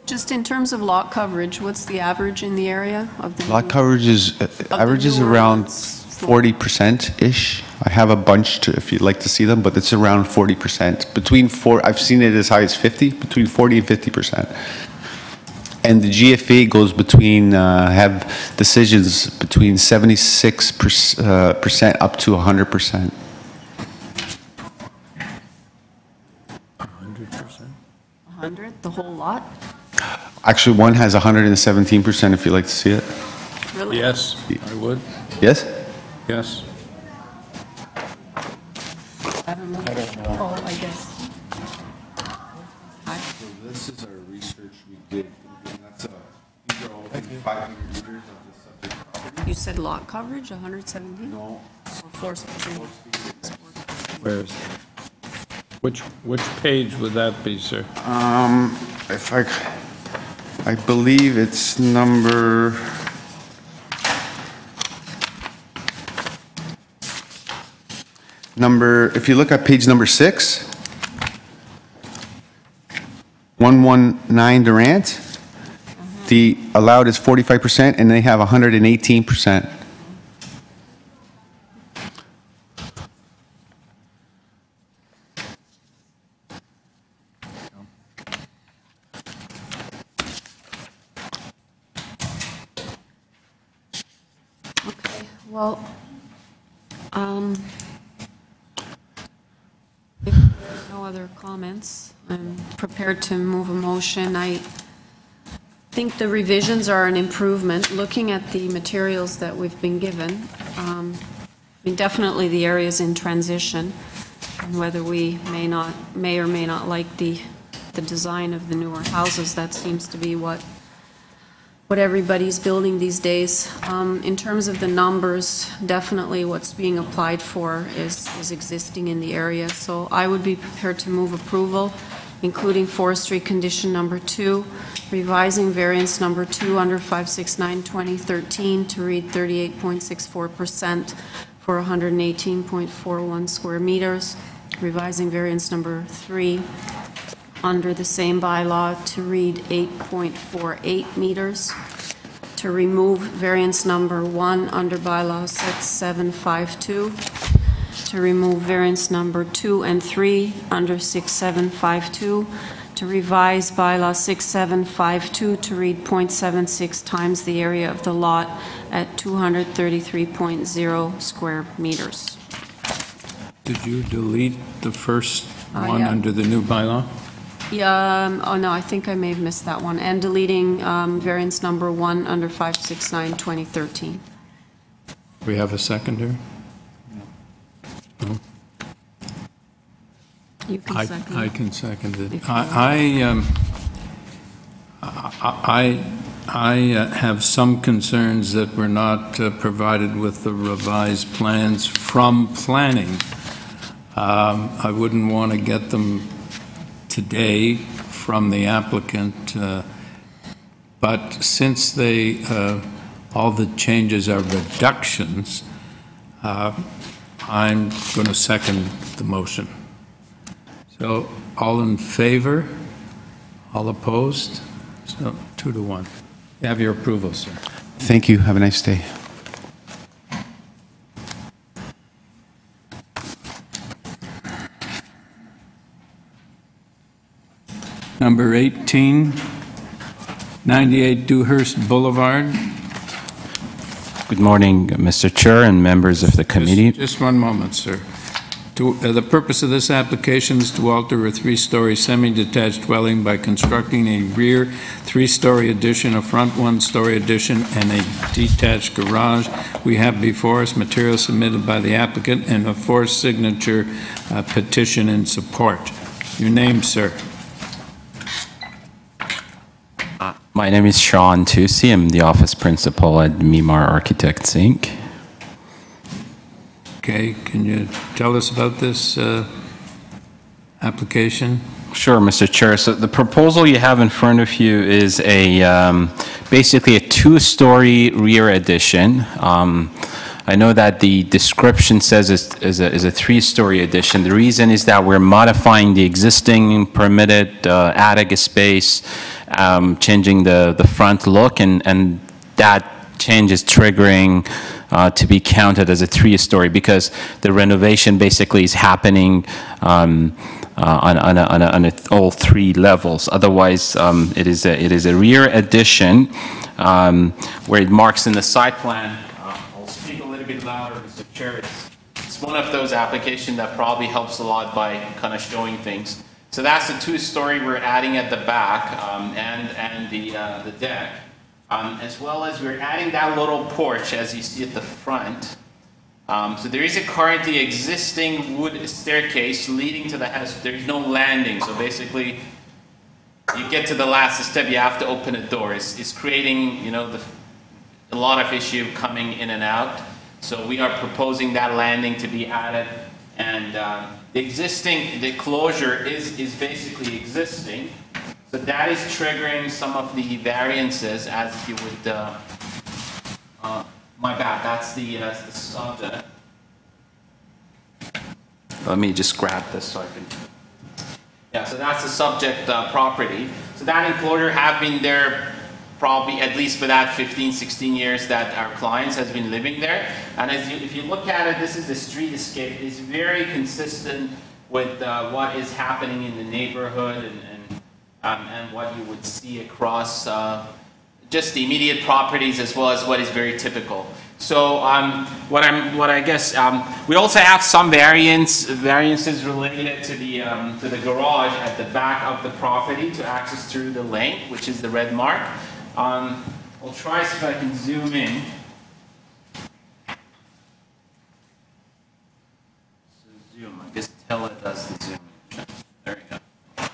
Just in terms of lot coverage, what's the average in the area of the? Lot coverage is averages around 40%-ish. I have a bunch to, if you'd like to see them, but it's around 40%. I've seen it as high as 50, between 40 and 50%. And the GFA goes between, have decisions between 76% up to 100%. 100%? 100, the whole lot? Actually, one has 117%, if you'd like to see it. Really? Yes, I would. Yes? Yes. I don't know. Oh, I guess. So this is our research we did. These are all 500 meters of the subject property. You said lot coverage, 117? No. Or floor space? Where is it? Which page would that be, sir? If I believe it's number. If you look at page number 6, 119 Durant, the allowed is 45% and they have 118%. Okay, well, if there's no other comments, I'm prepared to move a motion. I think the revisions are an improvement. Looking at the materials that we've been given, I mean, definitely the area's in transition, and whether we may or may not like the design of the newer houses, that seems to be what everybody's building these days. In terms of the numbers, definitely what's being applied for is existing in the area. So I would be prepared to move approval, including forestry condition number 2, revising variance number 2 under 569-2013 to read 38.64% for 118.41 square meters, revising variance number 3 under the same bylaw to read 8.48 meters, to remove variance number 1 under bylaw 6752, to remove variance number 2 and 3 under 6752, to revise bylaw 6752 to read .76 times the area of the lot at 233.0 square meters. Did you delete the first one yeah. under the new bylaw? Yeah, oh no, I think I may have missed that one. And deleting variance number 1 under 569-2013. We have a seconder? No. You can second. I can second it. If you I have some concerns that we're not provided with the revised plans from planning. I wouldn't want to get them today from the applicant, but since they, all the changes are reductions, I'm going to second the motion. So, all in favor? All opposed? So, 2-1. You have your approval, sir. Thank you. Have a nice day. Number 18, 98 Dewhurst Boulevard. Good morning, Mr. Chair and members of the committee. Just one moment, sir. The purpose of this application is to alter a 3-story semi-detached dwelling by constructing a rear 3-story addition, a front 1-story addition, and a detached garage. We have before us material submitted by the applicant and a forced signature petition in support. Your name, sir? My name is Sean Tusi. I'm the office principal at Mimar Architects, Inc. Okay, can you tell us about this application? Sure, Mr. Chair. So the proposal you have in front of you is a basically a 2-story rear addition. I know that the description says is a 3-story addition. The reason is that we're modifying the existing permitted attic space, changing the front look, and that change is triggering to be counted as a 3-story because the renovation basically is happening on all 3 levels. Otherwise, it is a rear addition where it marks in the site plan. I'll speak a little bit louder, Mr. Chair. It's one of those applications that probably helps a lot by kind of showing things. So that's the 2-story we're adding at the back and the deck. As well as we're adding that little porch as you see at the front. So there is a currently existing wood staircase leading to the house. There's no landing, so basically you get to the last step, you have to open a door. It's creating, you know, a lot of issue coming in and out. So we are proposing that landing to be added, and the closure is basically existing. So that is triggering some of the variances, as you would, my bad, that's the subject. Let me just grab this so I can, yeah, so that's the subject property. So that enclosure have been there probably at least for that 15, 16 years that our clients has been living there. And if you look at it, this is the streetscape. It's very consistent with what is happening in the neighborhood and what you would see across just the immediate properties, as well as what is very typical. So we also have some variances related to the garage at the back of the property to access through the lane, which is the red mark. I'll try see if I can zoom in. So zoom, I guess tell it does the zoom. There we go.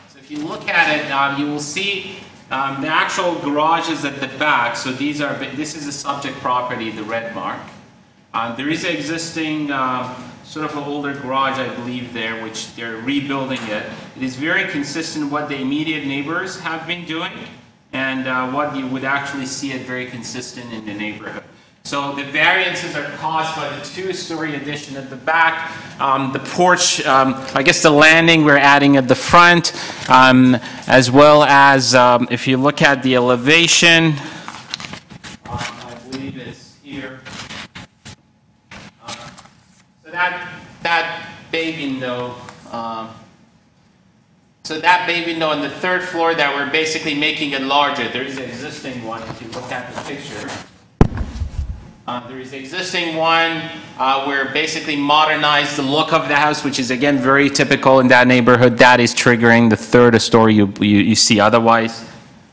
So if you look at it, you will see the actual garage is at the back. So this is the subject property, the red mark. There is an existing sort of an older garage, I believe, there, which they're rebuilding it. It is very consistent with what the immediate neighbors have been doing, and what you would actually see it very consistent in the neighborhood. So the variances are caused by the 2-story addition at the back, the porch, I guess the landing we're adding at the front, as well as if you look at the elevation, I believe it's here. So that bay window So that bay window on the third floor that we're basically making it larger. There is an existing one, if you look at the picture. There is an existing one. We're basically modernized the look of the house, which is again very typical in that neighborhood. That is triggering the third story you see otherwise.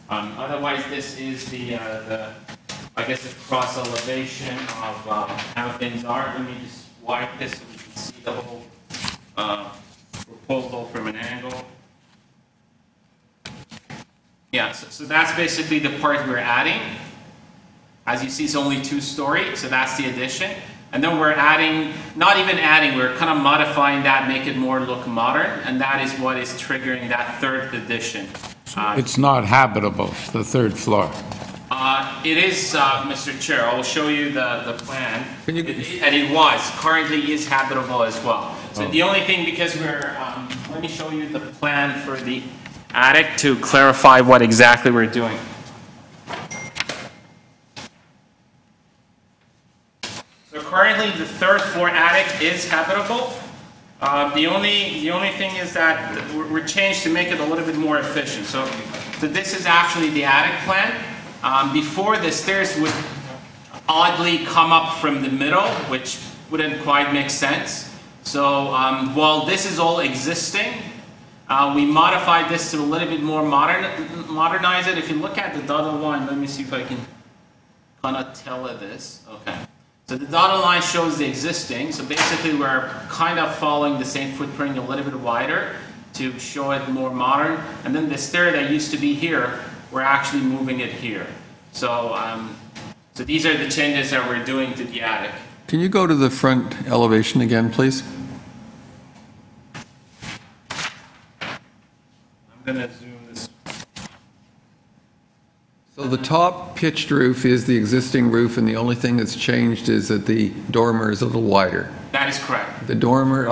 Otherwise, this is the I guess the cross elevation of how things are. Let me just wipe this so we can see the whole proposal from an angle. Yeah, so that's basically the part we're adding. As you see, it's only 2-story, so that's the addition. And then we're adding, not even adding, we're kind of modifying that, make it more look modern, and that is what is triggering that third addition. It's not habitable, the third floor. It is, Mr. Chair, I'll show you the plan. And it was, currently is habitable as well. So the only thing, because we're, let me show you the plan for the attic to clarify what exactly we're doing. So currently the third floor attic is habitable. The only thing is that we're changed to make it a little bit more efficient. So this is actually the attic plan. Before, the stairs would oddly come up from the middle, which wouldn't quite make sense. So while this is all existing, we modified this to a little bit more modernize it. If you look at the dotted line, let me see if I can kind of tell it this. Okay. So the dotted line shows the existing. So basically we're kind of following the same footprint a little bit wider to show it more modern. And then the stair that used to be here, we're actually moving it here. So, so these are the changes that we're doing to the attic. Can you go to the front elevation again, please? I'm going to zoom this. So the top pitched roof is the existing roof, and the only thing that's changed is that the dormer is a little wider. That is correct. The dormer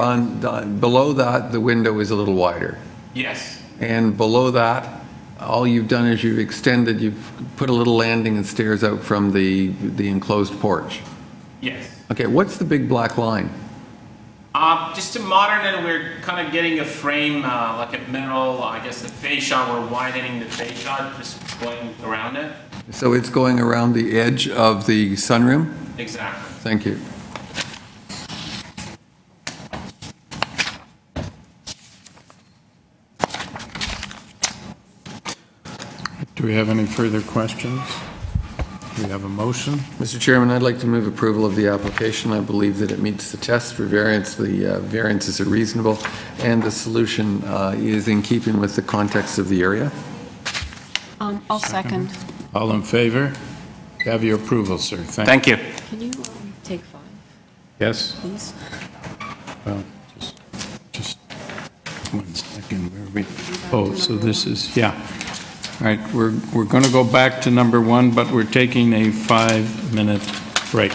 below that, the window is a little wider. Yes. And below that, all you've done is you've put a little landing and stairs out from the enclosed porch. Yes. Okay, what's the big black line? Just to modern it, we're kind of getting a frame, like a metal, I guess the fascia, we're widening the fascia, just going around it. So it's going around the edge of the sunroom? Exactly. Thank you. Do we have any further questions? Do we have a motion? Mr. Chairman, I'd like to move approval of the application. I believe that it meets the test for variance. The variances are reasonable, and the solution is in keeping with the context of the area. I'll second. All in favor? You have your approval, sir. Thank you. Can you take 5, Yes? please? Well, just 1 second. Where are we? Oh, so this is, yeah. All right, we're going to go back to number 1, but we're taking a 5-minute break.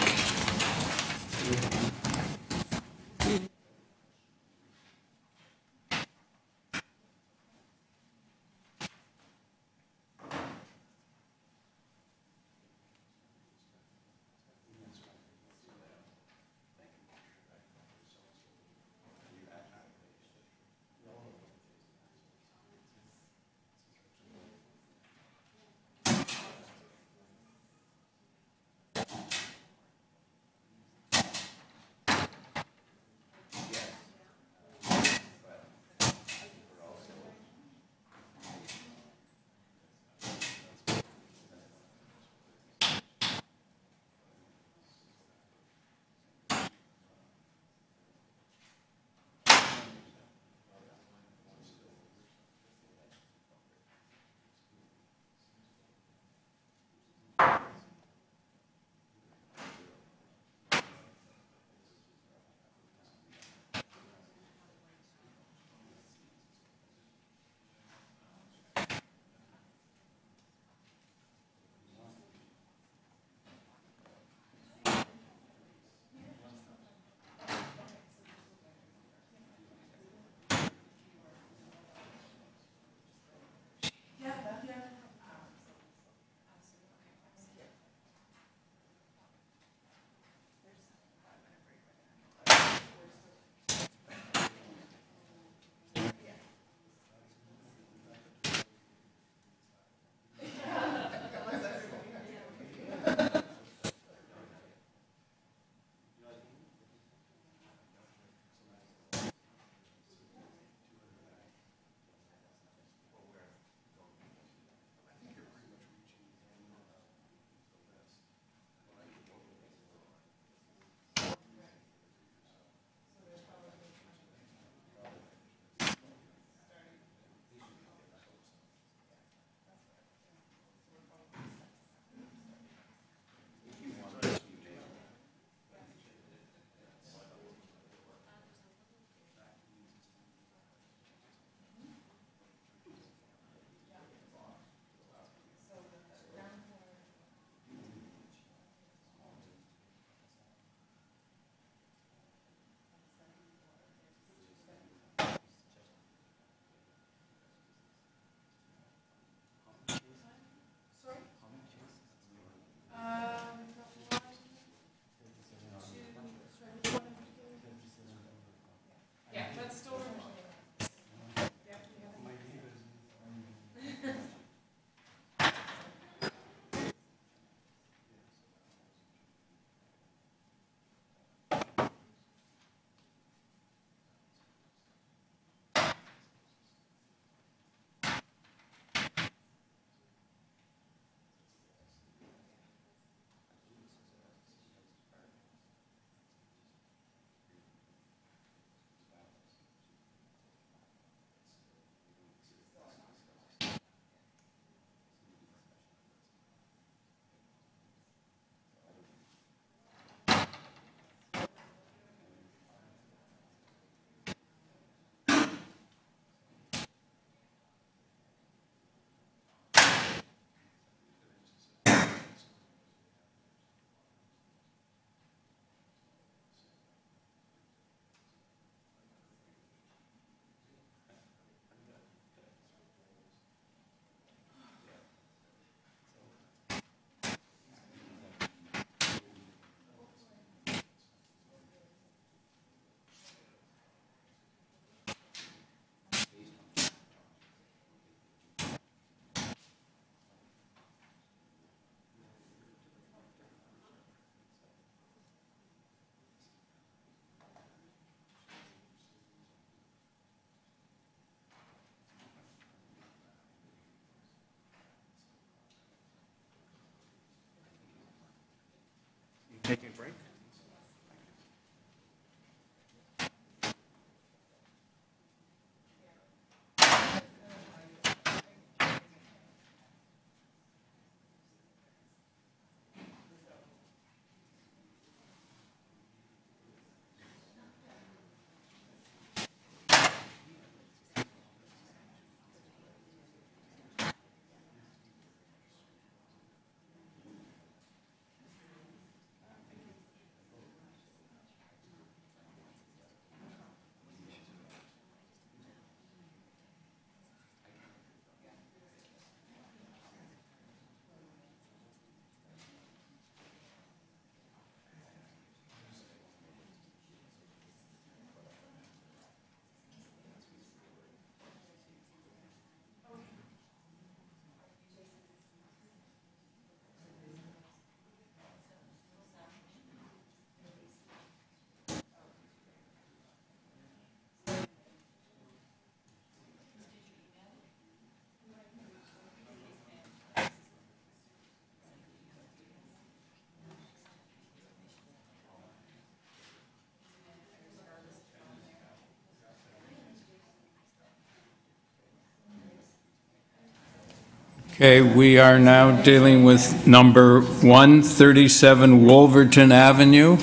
Okay, we are now dealing with number 137 Wolverton Avenue.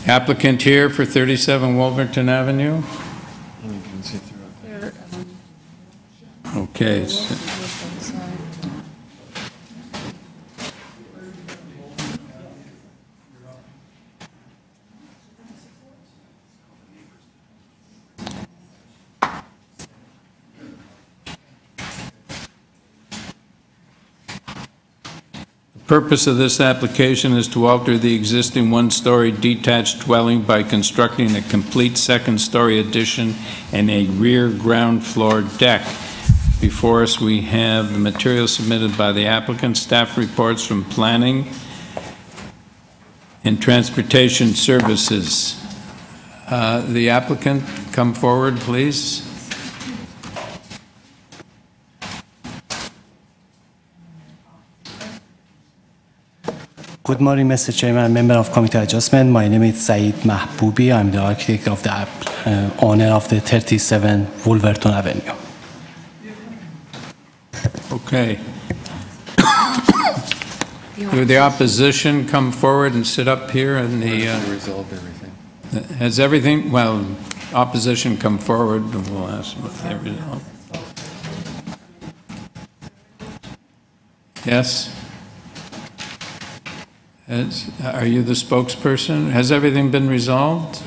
Applicant here for 37 Wolverton Avenue. Okay. The purpose of this application is to alter the existing one-story detached dwelling by constructing a complete second-story addition and a rear ground floor deck. Before us, we have the material submitted by the applicant, staff reports from Planning and Transportation Services. The applicant, come forward, please. Good morning, Mr. Chairman, member of Committee Adjustment. My name is Saeed Mahboubi. I'm the architect of the owner of the 37 Wolverton Avenue. Okay. Will the opposition come forward and sit up here and the... Resolved everything. Has everything, well, opposition come forward and we'll ask them if they resolve. Yes? Are you the spokesperson? Has everything been resolved?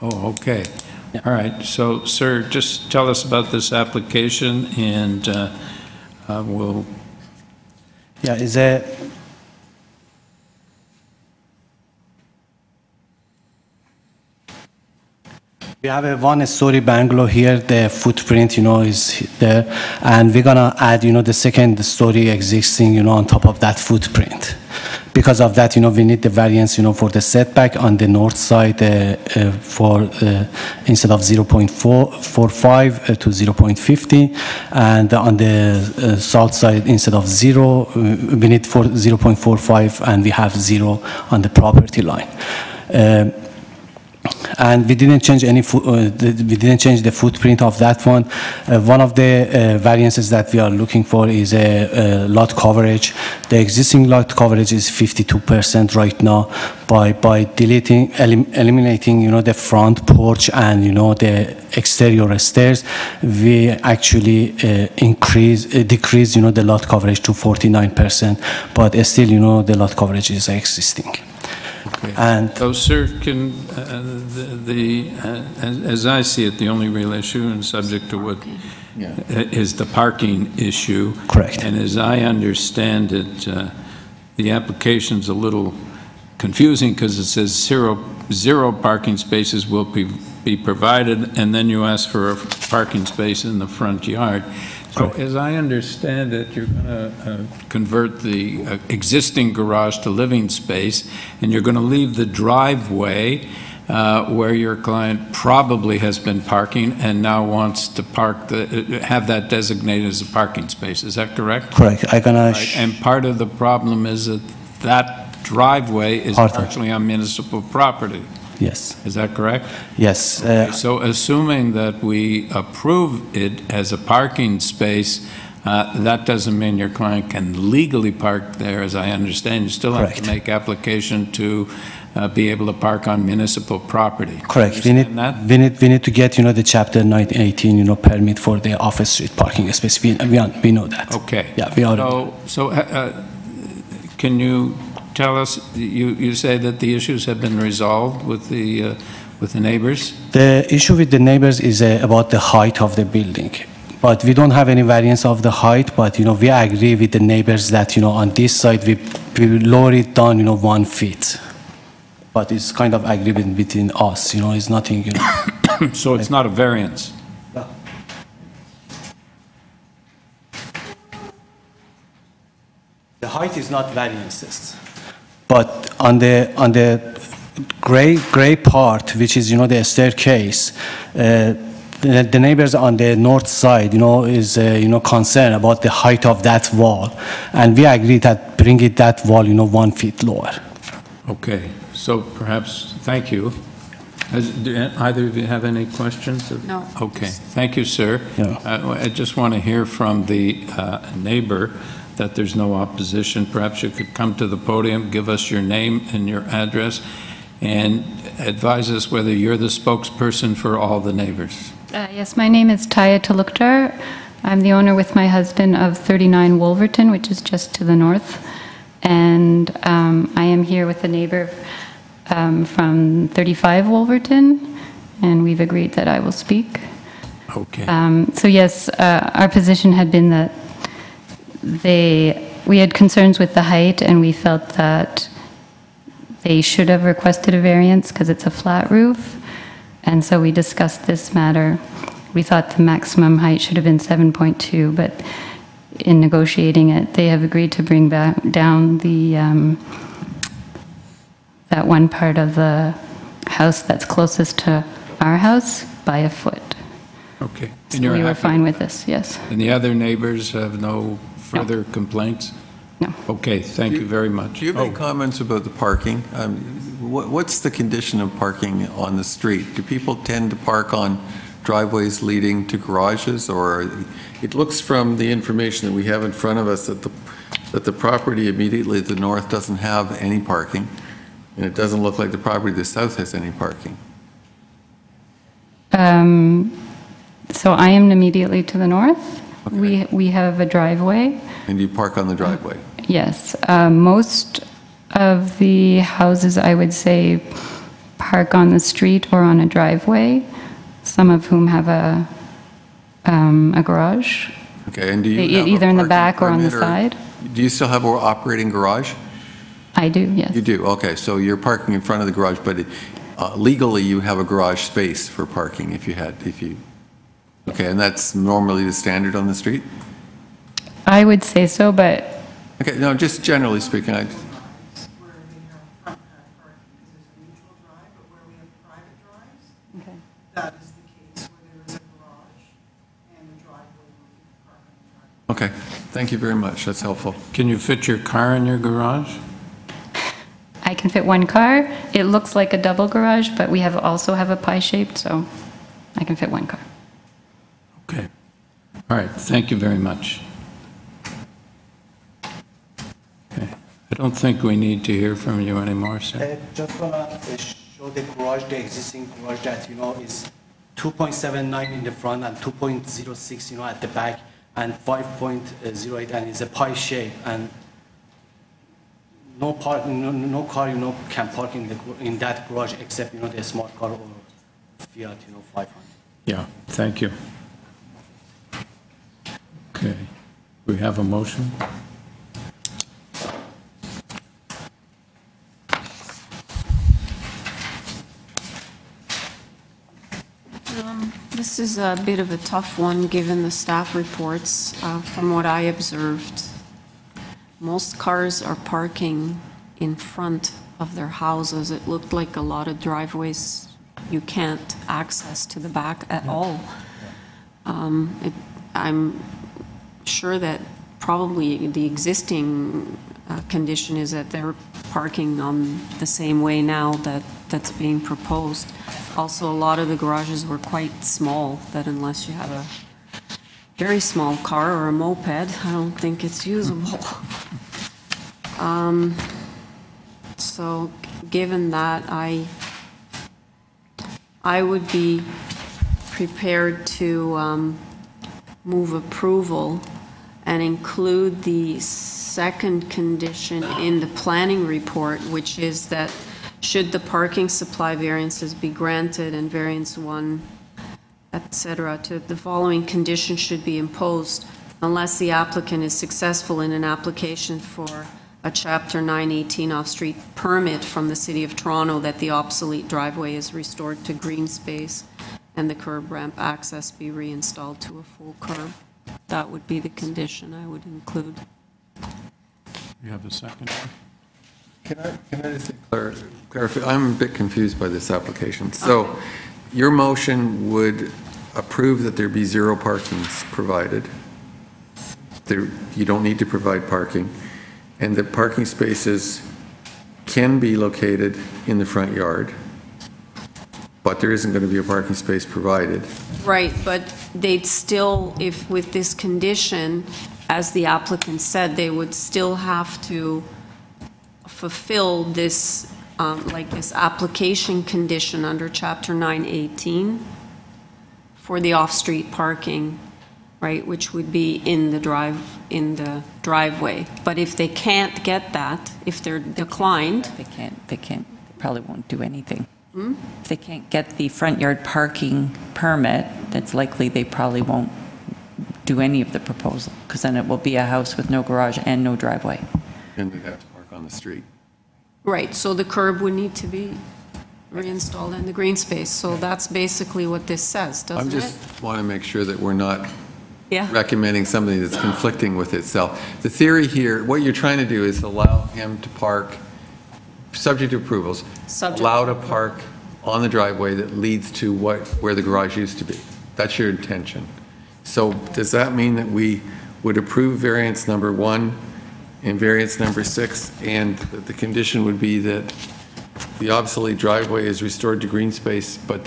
Oh, okay. Yeah. All right. So, sir, just tell us about this application and we'll... Yeah, is a... We have a one-story bungalow here. The footprint, is there, and we're gonna add, the second story existing, on top of that footprint. Because of that, we need the variance, for the setback on the north side for instead of 0.45 to 0.50, and on the south side instead of 0, we need for 0.45, and we have 0 on the property line. And we didn't change we didn't change the footprint of that one. One of the variances that we are looking for is a lot coverage. The existing lot coverage is 52% right now. By eliminating, the front porch and the exterior stairs, we actually decrease, the lot coverage to 49%. But still, the lot coverage is existing. Okay. And so, sir, can as I see it, the only real issue and subject to what is the parking issue. Correct. And as I understand it, the application's a little confusing because it says zero parking spaces will be provided, and then you ask for a parking space in the front yard. So as I understand it, you're going to convert the existing garage to living space, and you're going to leave the driveway where your client probably has been parking and now wants to have that designated as a parking space. Is that correct? Correct. And part of the problem is that driveway is partially on municipal property. Yes. Is that correct? Yes. Okay, so assuming that we approve it as a parking space, that doesn't mean your client can legally park there, as I understand. You still have to make application to be able to park on municipal property. Correct. We need to get, the Chapter 918, permit for the off street parking space. We know that. Okay. Yeah, we are. So can you tell us, you say that the issues have been resolved with the neighbors? The issue with the neighbors is about the height of the building. But we don't have any variance of the height, but, we agree with the neighbors that, on this side, we lower it down, 1 feet. But it's kind of agreement between us, it's nothing, So it's not a variance? No. The height is not variances. But on the gray part, which is, the staircase, the neighbors on the north side, is, concerned about the height of that wall. And we agree that bring it that wall, 1 feet lower. Okay. So perhaps, thank you. Do either of you have any questions? No. Okay, thank you, sir. I just want to hear from the neighbor that there's no opposition. Perhaps you could come to the podium, give us your name and your address, and advise us whether you're the spokesperson for all the neighbors. Yes, my name is TEY Talukdar. I'm the owner with my husband of 39 Wolverton, which is just to the north. And I am here with a neighbor from 35 Wolverton, and we've agreed that I will speak. Okay. So yes, our position had been that we had concerns with the height, and we felt that they should have requested a variance because it's a flat roof. And so we discussed this matter. We thought the maximum height should have been 7.2, but in negotiating it, they have agreed to bring back down the that one part of the house that's closest to our house by a foot. Okay. So we were fine with this, yes. And the other neighbors have no further complaints? No. Okay, thank you very much. Do you have any comments about the parking? What's the condition of parking on the street? Do people tend to park on driveways leading to garages, or it looks from the information that we have in front of us that the property immediately to the north doesn't have any parking, and it doesn't look like the property to the south has any parking. So I am immediately to the north. Okay. We have a driveway. And you park on the driveway? Yes. Most of the houses, I would say, park on the street or on a driveway, some of whom have a garage. Okay, and do you have either in the back or on the permit, side? Do you still have an operating garage? I do, yes. You do, okay, so you're parking in front of the garage, but legally you have a garage space for parking if you, okay, and that's normally the standard on the street? I would say so, but... Okay, no, just generally speaking, That is the case where there is a garage and the driveway where you can park on the driveway. okay, thank you very much, that's helpful. Can you fit your car in your garage? I can fit one car. It looks like a double garage, but we also have a pie shaped, so I can fit one car. Okay. All right, thank you very much. Okay. I don't think we need to hear from you anymore, sir. Just gonna show the garage, the existing garage that, is 2.79 in the front and 2.06, at the back, and 5.08, and it's a pie shape, and no car, can park in that garage except, the smart car or Fiat, 500. Yeah, thank you. Okay. We have a motion? This is a bit of a tough one, given the staff reports. From what I observed, most cars are parking in front of their houses. It looked like a lot of driveways you can't access to the back at all. I'm sure that probably the existing condition is that they're parking on the same way now that's being proposed. Also, a lot of the garages were quite small, that unless you have a very small car or a moped, I don't think it's usable. So given that, I would be prepared to move approval and include the second condition in the planning report, which is that should the parking supply variances be granted and variance 1, et cetera, the following condition should be imposed unless the applicant is successful in an application for a Chapter 918 off-street permit from the City of Toronto that the obsolete driveway is restored to green space and the curb ramp access be reinstalled to a full curb. That would be the condition I would include. You have a second? Can I just clarify? I'm a bit confused by this application. So your motion would approve that there be 0 parkings provided. You don't need to provide parking. And that parking spaces can be located in the front yard. but there isn't going to be a parking space provided. Right, but they'd still, if with this condition, as the applicant said, they would still have to fulfill this, like this application condition under Chapter 918 for the off-street parking, right, which would be in the driveway. But if they can't get that, if they're declined. They probably won't do anything. If they can't get the front yard parking permit, it's likely they probably won't do any of the proposal, because then it will be a house with no garage and no driveway. And they'd have to park on the street. Right, so the curb would need to be reinstalled in the green space. So that's basically what this says, doesn't it? I just want to make sure that we're not Yeah. recommending something that's conflicting with itself. The theory here, what you're trying to do is allow him to park, subject to approvals, allow to park on the driveway that leads to where the garage used to be. That's your intention. So does that mean that we would approve variance number 1 and variance number 6, and that the condition would be that the obsolete driveway is restored to green space, but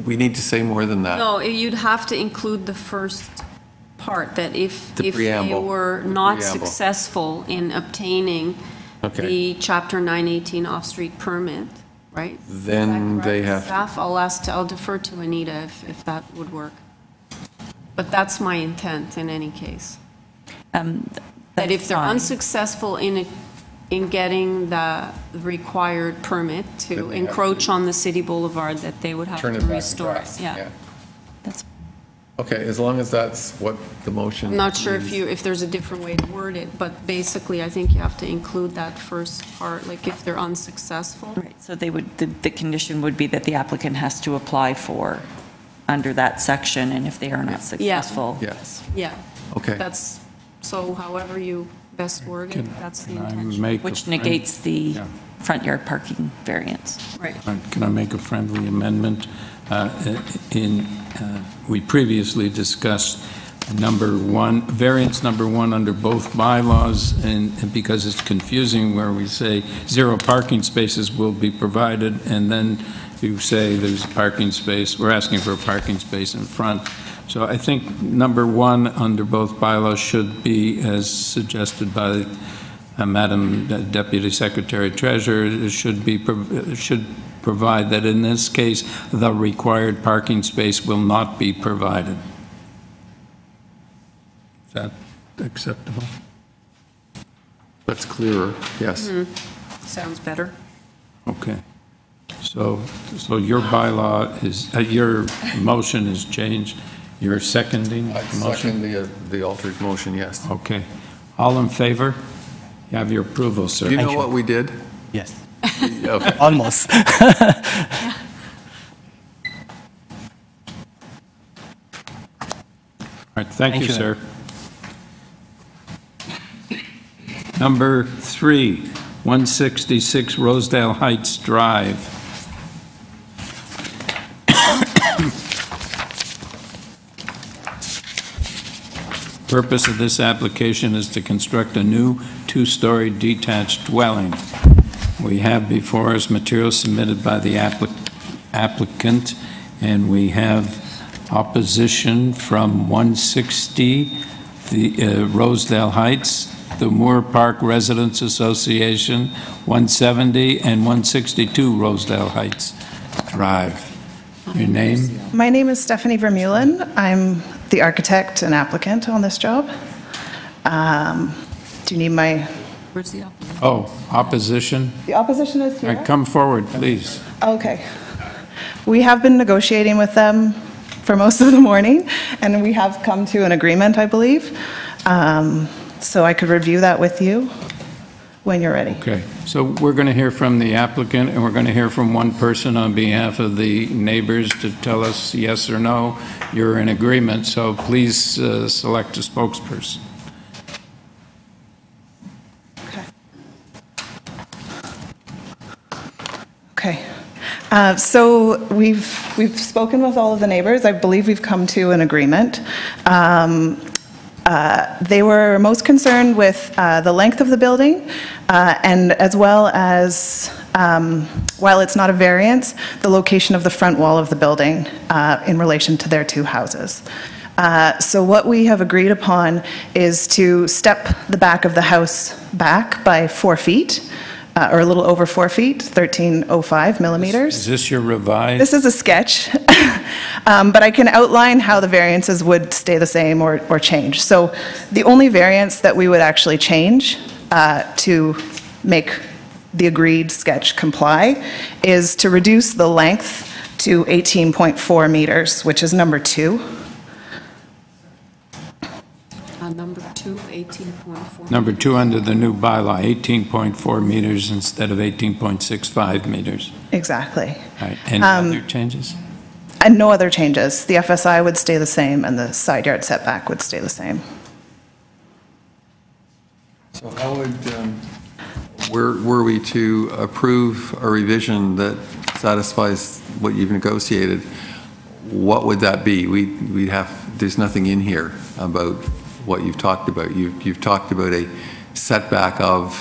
we need to say more than that? No, you'd have to include the first part, that if The they preamble. were The not preamble. successful in obtaining the Chapter 918 off-street permit, right? Then they have, Staff, I'll defer to Anita if that would work. But that's my intent in any case. That if they're unsuccessful in getting the required permit Then to they have encroach on the city boulevard, that they would have turn to it back to restore it. grass. Yeah. Okay, as long as that's what the motion. I'm not sure is. if there's a different way to word it, but basically, I think you have to include that first part, like if they're unsuccessful. Right, so they would, the condition would be that the applicant has to apply for under that section, and if they are not successful. Yes. Yeah. Okay. That's, so however you best word it, that's the intention. Which negates the front yard parking variance. Right. Can I make a friendly amendment? We previously discussed variance number 1 under both bylaws, and because it's confusing where we say 0 parking spaces will be provided, and then you say there's a parking space, we're asking for a parking space in front. So I think number 1 under both bylaws should be, as suggested by Madam Deputy Secretary Treasurer, should provide that in this case, the required parking space will not be provided. Is that acceptable? That's clearer, yes. Sounds better. Okay. So your bylaw is, your motion is changed. You're seconding the I motion? second the altered motion, yes. Okay. All in favor? You have your approval, sir. Do you know what we did? Yes. Okay. Almost. All right, thank you, sir. Number 3, 166 Rosedale Heights Drive. Purpose of this application is to construct a new 2-story detached dwelling. We have before us materials submitted by the applicant, and we have opposition from 160, the Rosedale Heights, the Moore Park Residents Association, 170, and 162 Rosedale Heights Drive. Your name? My name is Stephanie Vermeulen. I'm the architect and applicant on this job. Do you need my... Where's the opposition? Oh, opposition? The opposition is All here. right, come forward, please. Okay. We have been negotiating with them for most of the morning, and we have come to an agreement, I believe. So I could review that with you when you're ready. Okay, so we're going to hear from the applicant, and we're going to hear from one person on behalf of the neighbors to tell us yes or no, you're in agreement, so please select a spokesperson. Okay. So we've spoken with all of the neighbors. I believe we've come to an agreement. They were most concerned with the length of the building, and as well as while it's not a variance, the location of the front wall of the building in relation to their two houses. So what we have agreed upon is to step the back of the house back by 4 feet, or a little over 4 feet, 1305 millimeters. Is this your revised? This is a sketch, but I can outline how the variances would stay the same or change. So the only variance that we would actually change to make the agreed sketch comply is to reduce the length to 18.4 meters, which is number 2. Number 2, 18.4. Number 2 under the new bylaw, 18.4 meters instead of 18.65 meters. Exactly. Right. Any other changes? And no other changes. The FSI would stay the same, and the side yard setback would stay the same. So how would, were we to approve a revision that satisfies what you've negotiated, what would that be? We'd have, there's nothing in here about what you've talked about. You've talked about a setback of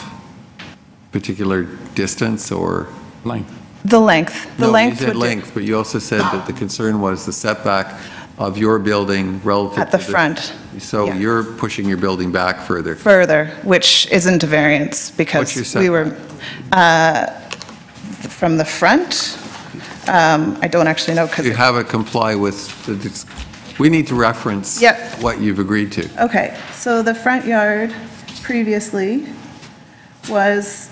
particular distance or length. The length. The no, length you said would length, but you also said that the concern was the setback of your building relative at the to front. So Yeah. you're pushing your building back further. Further, which isn't a variance because What's your we were from the front. I don't actually know because You have it comply with the. We need to reference Yep. what you've agreed to. Okay, so the front yard previously was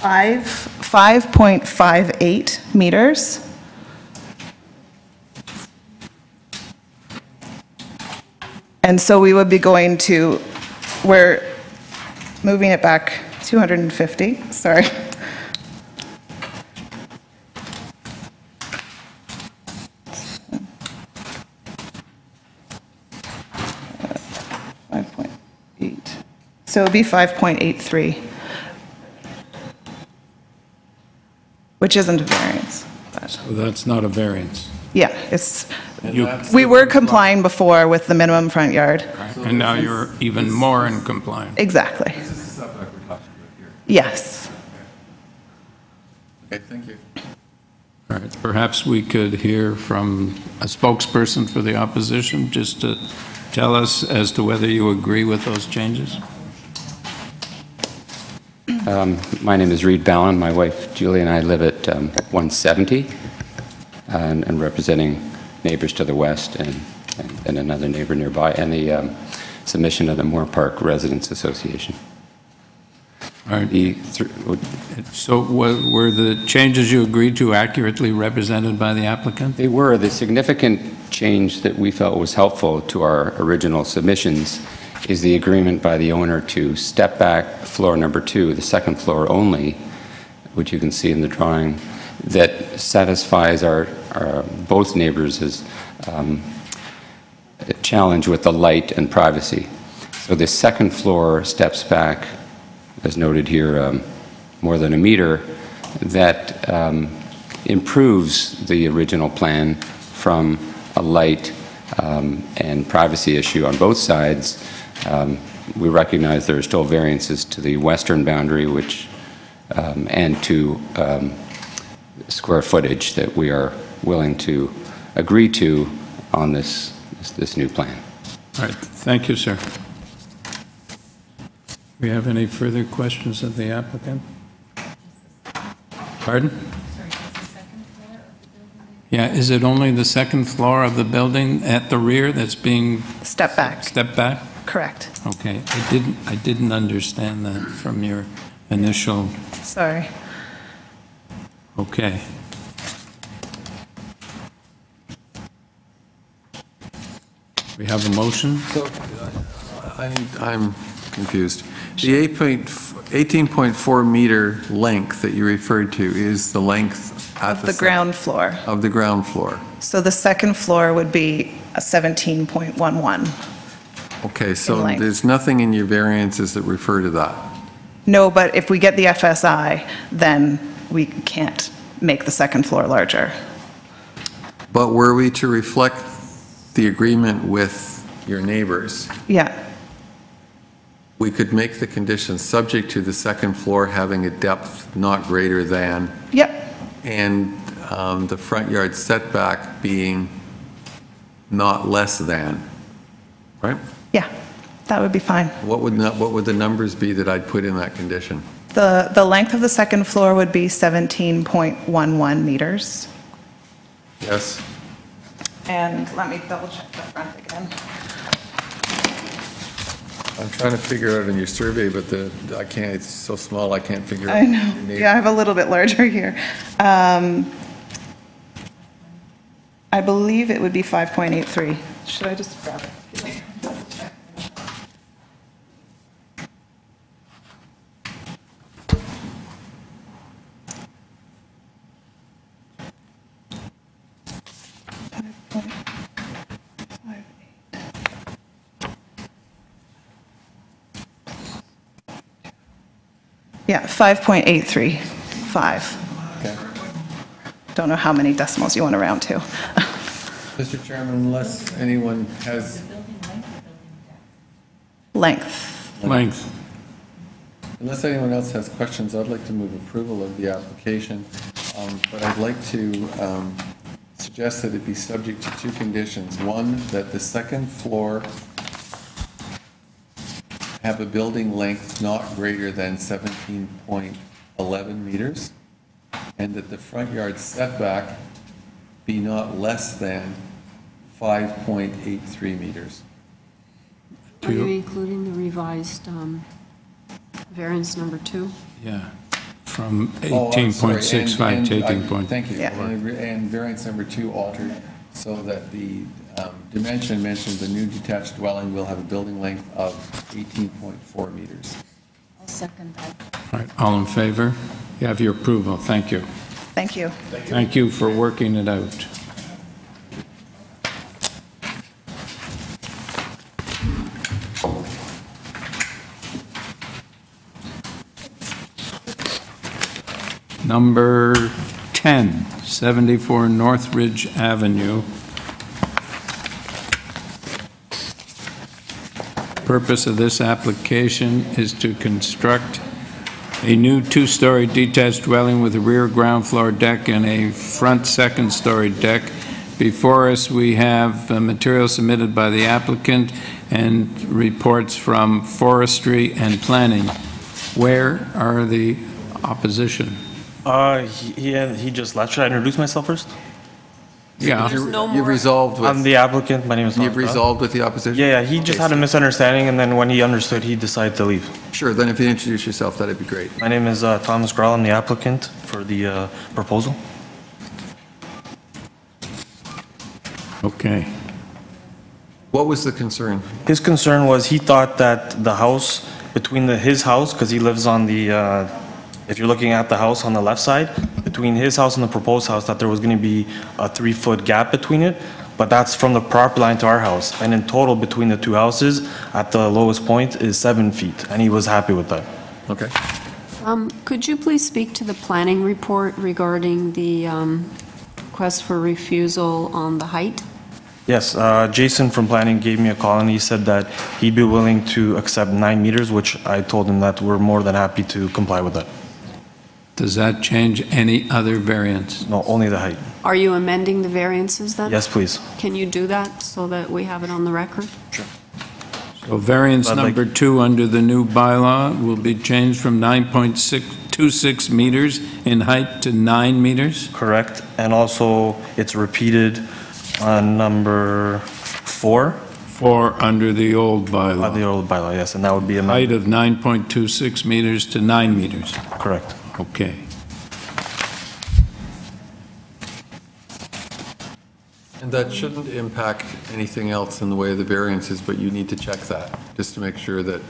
5.58 meters. And so we would be going to, we're moving it back 250, sorry. So it would be 5.83, which isn't a variance. But So that's not a variance. yeah, it's, You- we were complying before with the minimum front yard. And now you're even more in compliance. Exactly. Yes. Okay, thank you. All right, perhaps we could hear from a spokesperson for the opposition, just to tell us as to whether you agree with those changes. My name is Reed Ballon. My wife Julie and I live at 170 and representing neighbors to the west and another neighbor nearby, and the submission of the Moore Park Residents Association. All right. So were the changes you agreed to accurately represented by the applicant? They were. The significant change that we felt was helpful to our original submissions is the agreement by the owner to step back floor number 2, the second floor only, which you can see in the drawing, that satisfies our both neighbors' challenge with the light and privacy. So the second floor steps back, as noted here, more than a meter. That improves the original plan from a light and privacy issue on both sides. We recognize there are still variances to the western boundary, which and to square footage that we are willing to agree to on this new plan. All right, thank you, sir. Do we have any further questions of the applicant? Pardon? Yeah, is it only the second floor of the building at the rear that's being Step back. stepped back? Correct. Okay, I didn't understand that from your initial, Sorry. okay. We have a motion? So I'm confused. The 18.4 meter length that you referred to is the length at The ground floor. of the ground floor. So the second floor would be a 17.11. Okay, so length. there's nothing in your variances that refer to that. No, but if we get the FSI, then we can't make the second floor larger. But were we to reflect the agreement with your neighbors, Yeah, we could make the condition subject to the second floor having a depth not greater than, Yep, and the front yard setback being not less than, right? yeah, that would be fine. What would the numbers be that I'd put in that condition? The length of the second floor would be 17.11 meters. Yes? And let me double check the front again. I'm trying to figure out on your survey, but I can't, it's so small, I can't figure out. I know, yeah, I have a little bit larger here. I believe it would be 5.83. Should I just grab it? Double check. Yeah, 5.835. Okay. Don't know how many decimals you want to round to. Mr. Chairman, unless anyone has. Length. Unless anyone else has questions, I'd like to move approval of the application, but I'd like to suggest that it be subject to two conditions. One, that the second floor have a building length not greater than 17.11 meters, and that the front yard setback be not less than 5.83 meters. Are you including the revised variance number 2? Yeah, from Oh, I'm sorry, 18.65 to and 18. Thank you. Yeah. And variance number 2 altered so that the dimension mentioned, the new detached dwelling will have a building length of 18.4 meters. I'll second that. All right, all in favor? You have your approval, thank you. Thank you. Thank you for working it out. Number 10, 74 Northridge Avenue. Purpose of this application is to construct a new two-story detached dwelling with a rear ground floor deck and a front second-story deck. Before us, we have material submitted by the applicant and reports from forestry and planning. Where are the opposition? He just left. Should I introduce myself first? Yeah. You've resolved with. I'm the applicant. My name is Thomas. You've resolved with the opposition? Yeah, he just had a misunderstanding, and then when he understood, he decided to leave. Sure, then if you introduce yourself, that'd be great. My name is Thomas Grell. I'm the applicant for the proposal. Okay. What was the concern? His concern was he thought that the house, between his house, because he lives on the, if you're looking at the house on the left side, between his house and the proposed house, that there was going to be a 3-foot gap between it, but that's from the property line to our house. And in total, between the two houses, at the lowest point, is 7 feet, and he was happy with that. Okay. Could you please speak to the planning report regarding the request for refusal on the height? Yes, Jason from planning gave me a call, and he said that he'd be willing to accept 9 meters, which I told him that we're more than happy to comply with that. Does that change any other variance? No, only the height. Are you amending the variances then? Yes, please. Can you do that so that we have it on the record? Sure. So variance number 2 under the new bylaw will be changed from 9.26 meters in height to 9 meters? Correct, and also it's repeated on number 4. 4 under the old bylaw. The old bylaw, yes, and that would be a height of 9.26 meters to 9 meters. Correct. Okay. And that shouldn't impact anything else in the way of the variances, but you need to check that, just to make sure that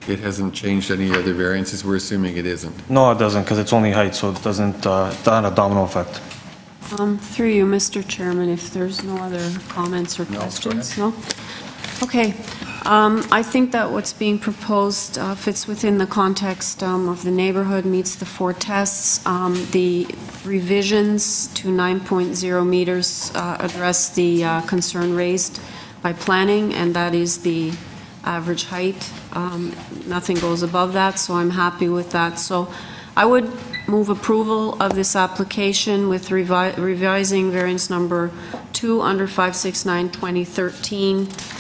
it hasn't changed any other variances. We're assuming it isn't. No, it doesn't, because it's only height, so it doesn't, it's not a domino effect. Through you, Mr. Chairman, if there's no other comments or questions? No? Okay. I think that what's being proposed fits within the context of the neighborhood, meets the 4 tests. The revisions to 9.0 meters address the concern raised by planning, and that is the average height. Nothing goes above that, so I'm happy with that. So I would move approval of this application with revising variance number 2 under 569-2013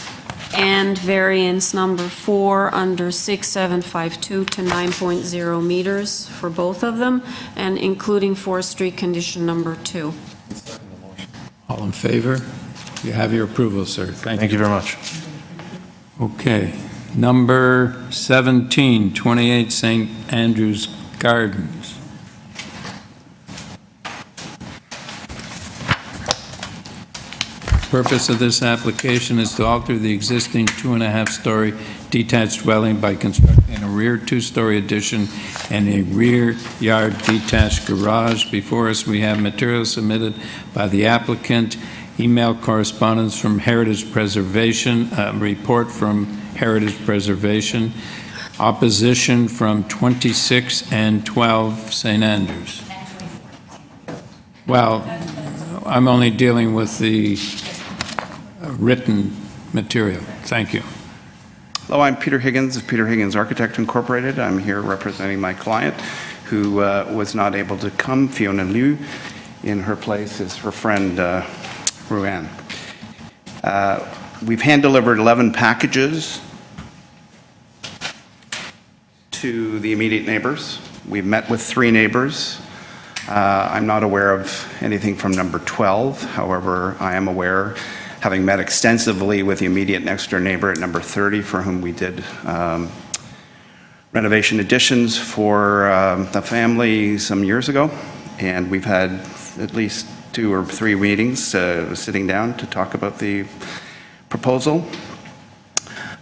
and variance number 4 under 6752 to 9.0 meters for both of them, and including forestry condition number 2. All in favor? You have your approval, sir. Thank you. Thank you very much. Okay. Number 17, 28 St. Andrews Gardens. Purpose of this application is to alter the existing 2.5-story detached dwelling by constructing a rear 2-story addition and a rear yard detached garage. Before us, we have materials submitted by the applicant, email correspondence from Heritage Preservation, report from Heritage Preservation, opposition from 26 and 12 St. Andrews. Well, I'm only dealing with the written material. Thank you. Hello, I'm Peter Higgins of Peter Higgins Architect Incorporated. I'm here representing my client who was not able to come, Fiona Liu. In her place is her friend, Ruanne. We've hand-delivered 11 packages to the immediate neighbors. We've met with 3 neighbors. I'm not aware of anything from number 12. However, I am aware, having met extensively with the immediate next door neighbor at number 30, for whom we did renovation additions for the family some years ago. And we've had at least 2 or 3 meetings sitting down to talk about the proposal.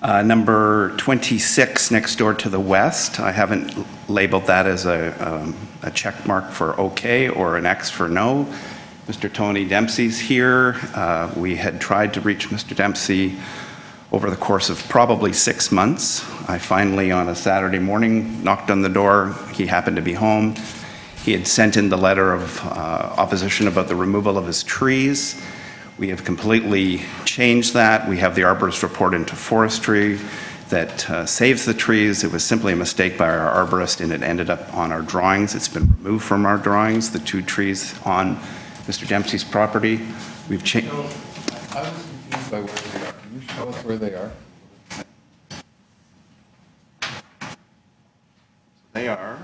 Number 26 next door to the west, I haven't labeled that as a check mark for okay or an X for no. Mr. Tony Dempsey's here. We had tried to reach Mr. Dempsey over the course of probably 6 months. I finally, on a Saturday morning, knocked on the door. He happened to be home. He had sent in the letter of opposition about the removal of his trees. We have completely changed that. We have the arborist report into forestry that saves the trees. It was simply a mistake by our arborist, and it ended up on our drawings. It's been removed from our drawings, the 2 trees on Mr. Dempsey's property. We've changed. I was confused by where they are. Can you show us where they are? They are.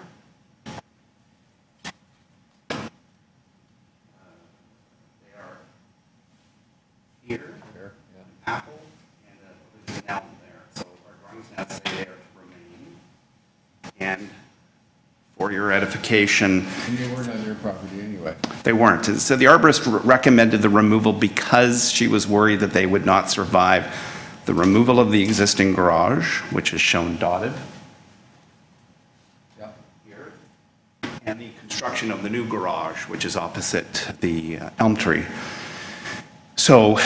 Here, apple, and there's an elm there. So our drawings now say they are to remain. And for your edification, And they weren't on your property anyway. they weren't. So the arborist recommended the removal because she was worried that they would not survive the removal of the existing garage, which is shown dotted here, and the construction of the new garage, which is opposite the elm tree. So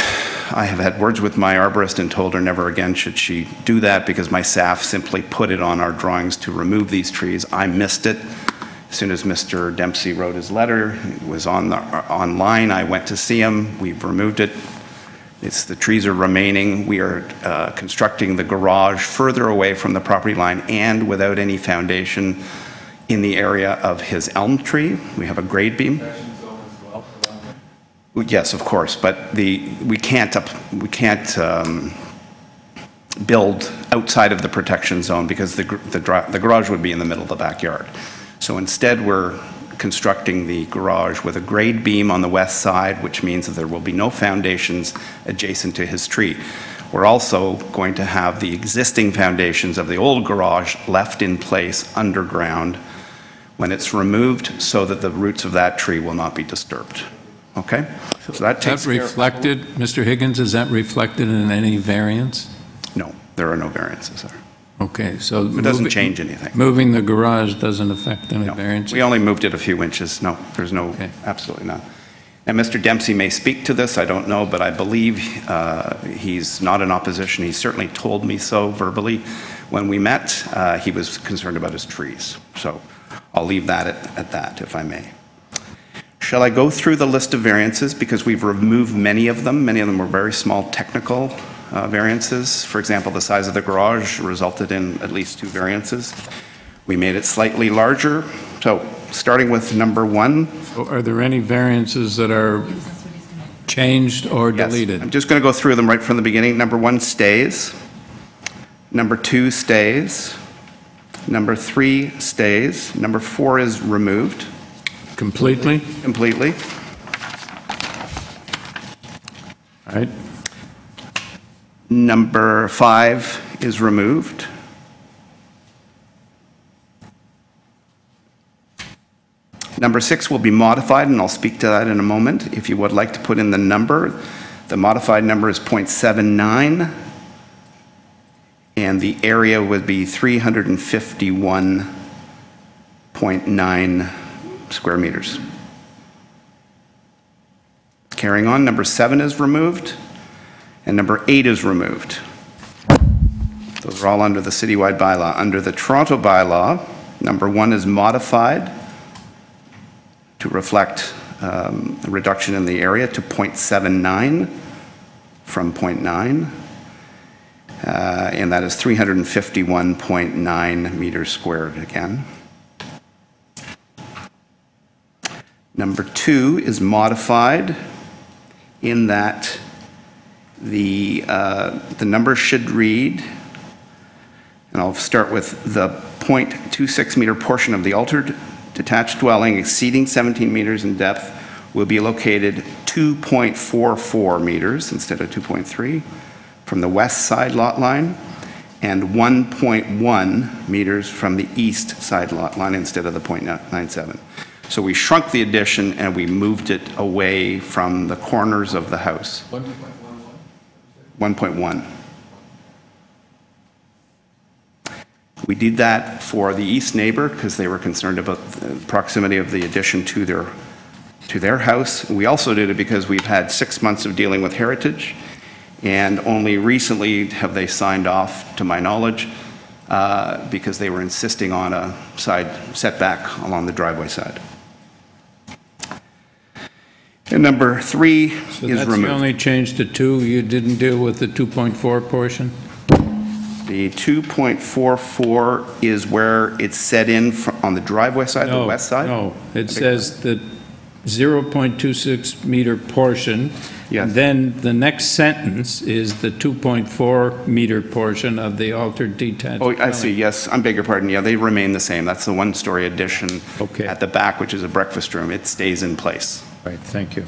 I have had words with my arborist and told her never again should she do that, because my staff simply put it on our drawings to remove these trees. I missed it. As soon as Mr. Dempsey wrote his letter, it was online. I went to see him. We've removed it. The trees are remaining. We are constructing the garage further away from the property line and without any foundation in the area of his elm tree. We have a grade beam. Yes, of course, but we can't build outside of the protection zone because the garage would be in the middle of the backyard. So instead, we're constructing the garage with a grade beam on the west side, which means that there will be no foundations adjacent to his tree. We're also going to have the existing foundations of the old garage left in place underground when it's removed, so that the roots of that tree will not be disturbed. Okay? So that takes care of... reflected, Mr. Higgins, is that reflected in any variance? No, there are no variances there. Okay, so... It doesn't change anything. Moving the garage doesn't affect any variances? We only moved it a few inches. No, there's no, absolutely not. And Mr. Dempsey may speak to this, I don't know, but I believe he's not in opposition. He certainly told me so verbally when we met. He was concerned about his trees. So I'll leave that at that, if I may. Shall I go through the list of variances? Because we've removed many of them. Many of them were very small technical variances. For example, the size of the garage resulted in at least 2 variances. We made it slightly larger. So starting with number 1. So are there any variances that are changed or deleted? I'm just going to go through them right from the beginning. Number 1 stays. Number 2 stays. Number 3 stays. Number 4 is removed. Completely? Completely. All right. Number 5 is removed. Number 6 will be modified, and I'll speak to that in a moment. If you would like to put in the number, the modified number is 0.79, and the area would be 351.9 square meters. Carrying on, number 7 is removed, and number 8 is removed. Those are all under the citywide bylaw. Under the Toronto bylaw, number 1 is modified to reflect a reduction in the area to 0.79 from 0.9, and that is 351.9 meters squared again. Number 2 is modified in that the number should read, and I'll start with the 0.26 meter portion of the altered detached dwelling exceeding 17 meters in depth will be located 2.44 meters instead of 2.3 from the west side lot line and 1.1 meters from the east side lot line instead of the 0.97. So we shrunk the addition and we moved it away from the corners of the house. 1.1. We did that for the east neighbor because they were concerned about the proximity of the addition to their house. We also did it because we've had 6 months of dealing with Heritage, and only recently have they signed off, to my knowledge, because they were insisting on a side setback along the driveway side. And number 3 So is that's removed. the only change to 2? You didn't deal with the 2.4 portion? The 2.44 is where it's set in on the driveway side, the west side? No, it says the 0.26 meter portion. Yes. Then the next sentence is the 2.4 meter portion of the altered detached Oh, I dwelling. see, yes, I beg your pardon, yeah, they remain the same. That's the one-story addition at the back, which is a breakfast room. It stays in place. Right, thank you.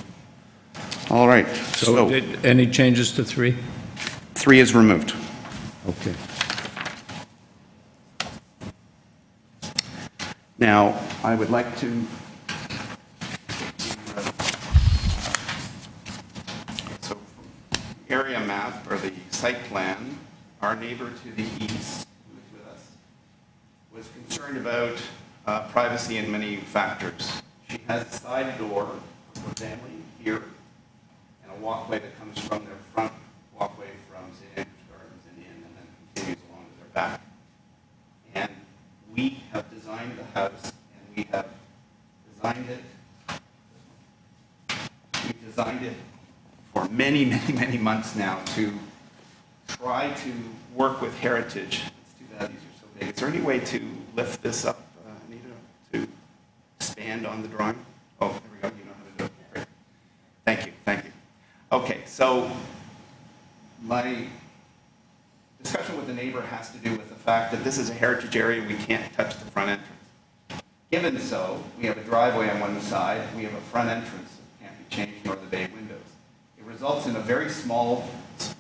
All right, So any changes to 3? 3 is removed. Okay. Now, I would like to so area map or the site plan, our neighbor to the east who is with us was concerned about privacy in many factors. She has a side door for her family here and a walkway that comes from their front walkway from St. Andrew's Gardens and in and then continues along to their back. And we have designed the house and we have designed it for many, many, many months now to try to work with Heritage. Let's do that, these are so big. Is there any way to lift this up, Anita, to expand on the drawing? Oh, there we go, you know how to do it. Great. Thank you, thank you. Okay, so my discussion with the neighbor has to do with the fact that this is a heritage area and we can't touch the front entrance. Given so, we have a driveway on one side, we have a front entrance that can't be changed, nor the bay windows. It results in a very small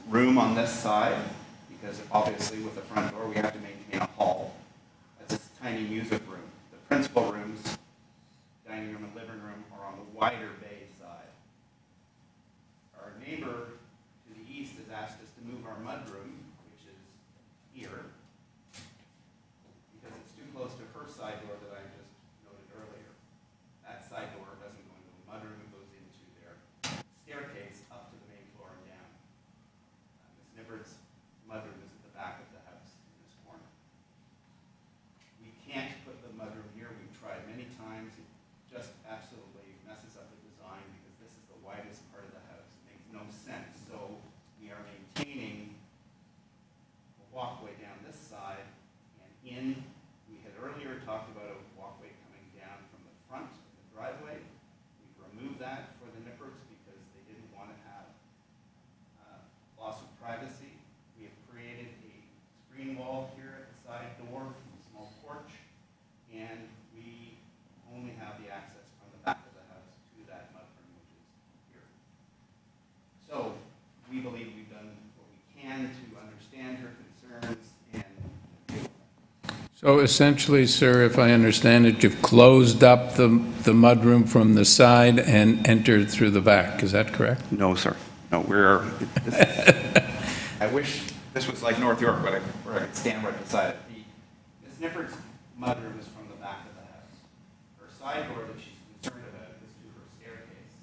room on this side, because obviously with the front door we have to maintain a hall. That's this tiny music room. The principal rooms, dining room and living room, are on the wider bay side. Our neighbor to the east has asked us to move our mudroom, which is here, because it's too close to her side door that I just noted earlier. That side door doesn't go into the mudroom, it goes into their staircase up to the main floor and down. Ms. Nibbard's mudroom is at the back of the house in this corner. We can't put the mudroom here. We've tried many times. It just absolutely messes up the So essentially, sir, if I understand it, you've closed up the mudroom from the side and entered through the back. Is that correct? No, sir. No, I wish this was like North York, where I could stand right beside it. Ms. Nippard's mudroom is from the back of the house. Her side door that she's concerned about is to her staircase.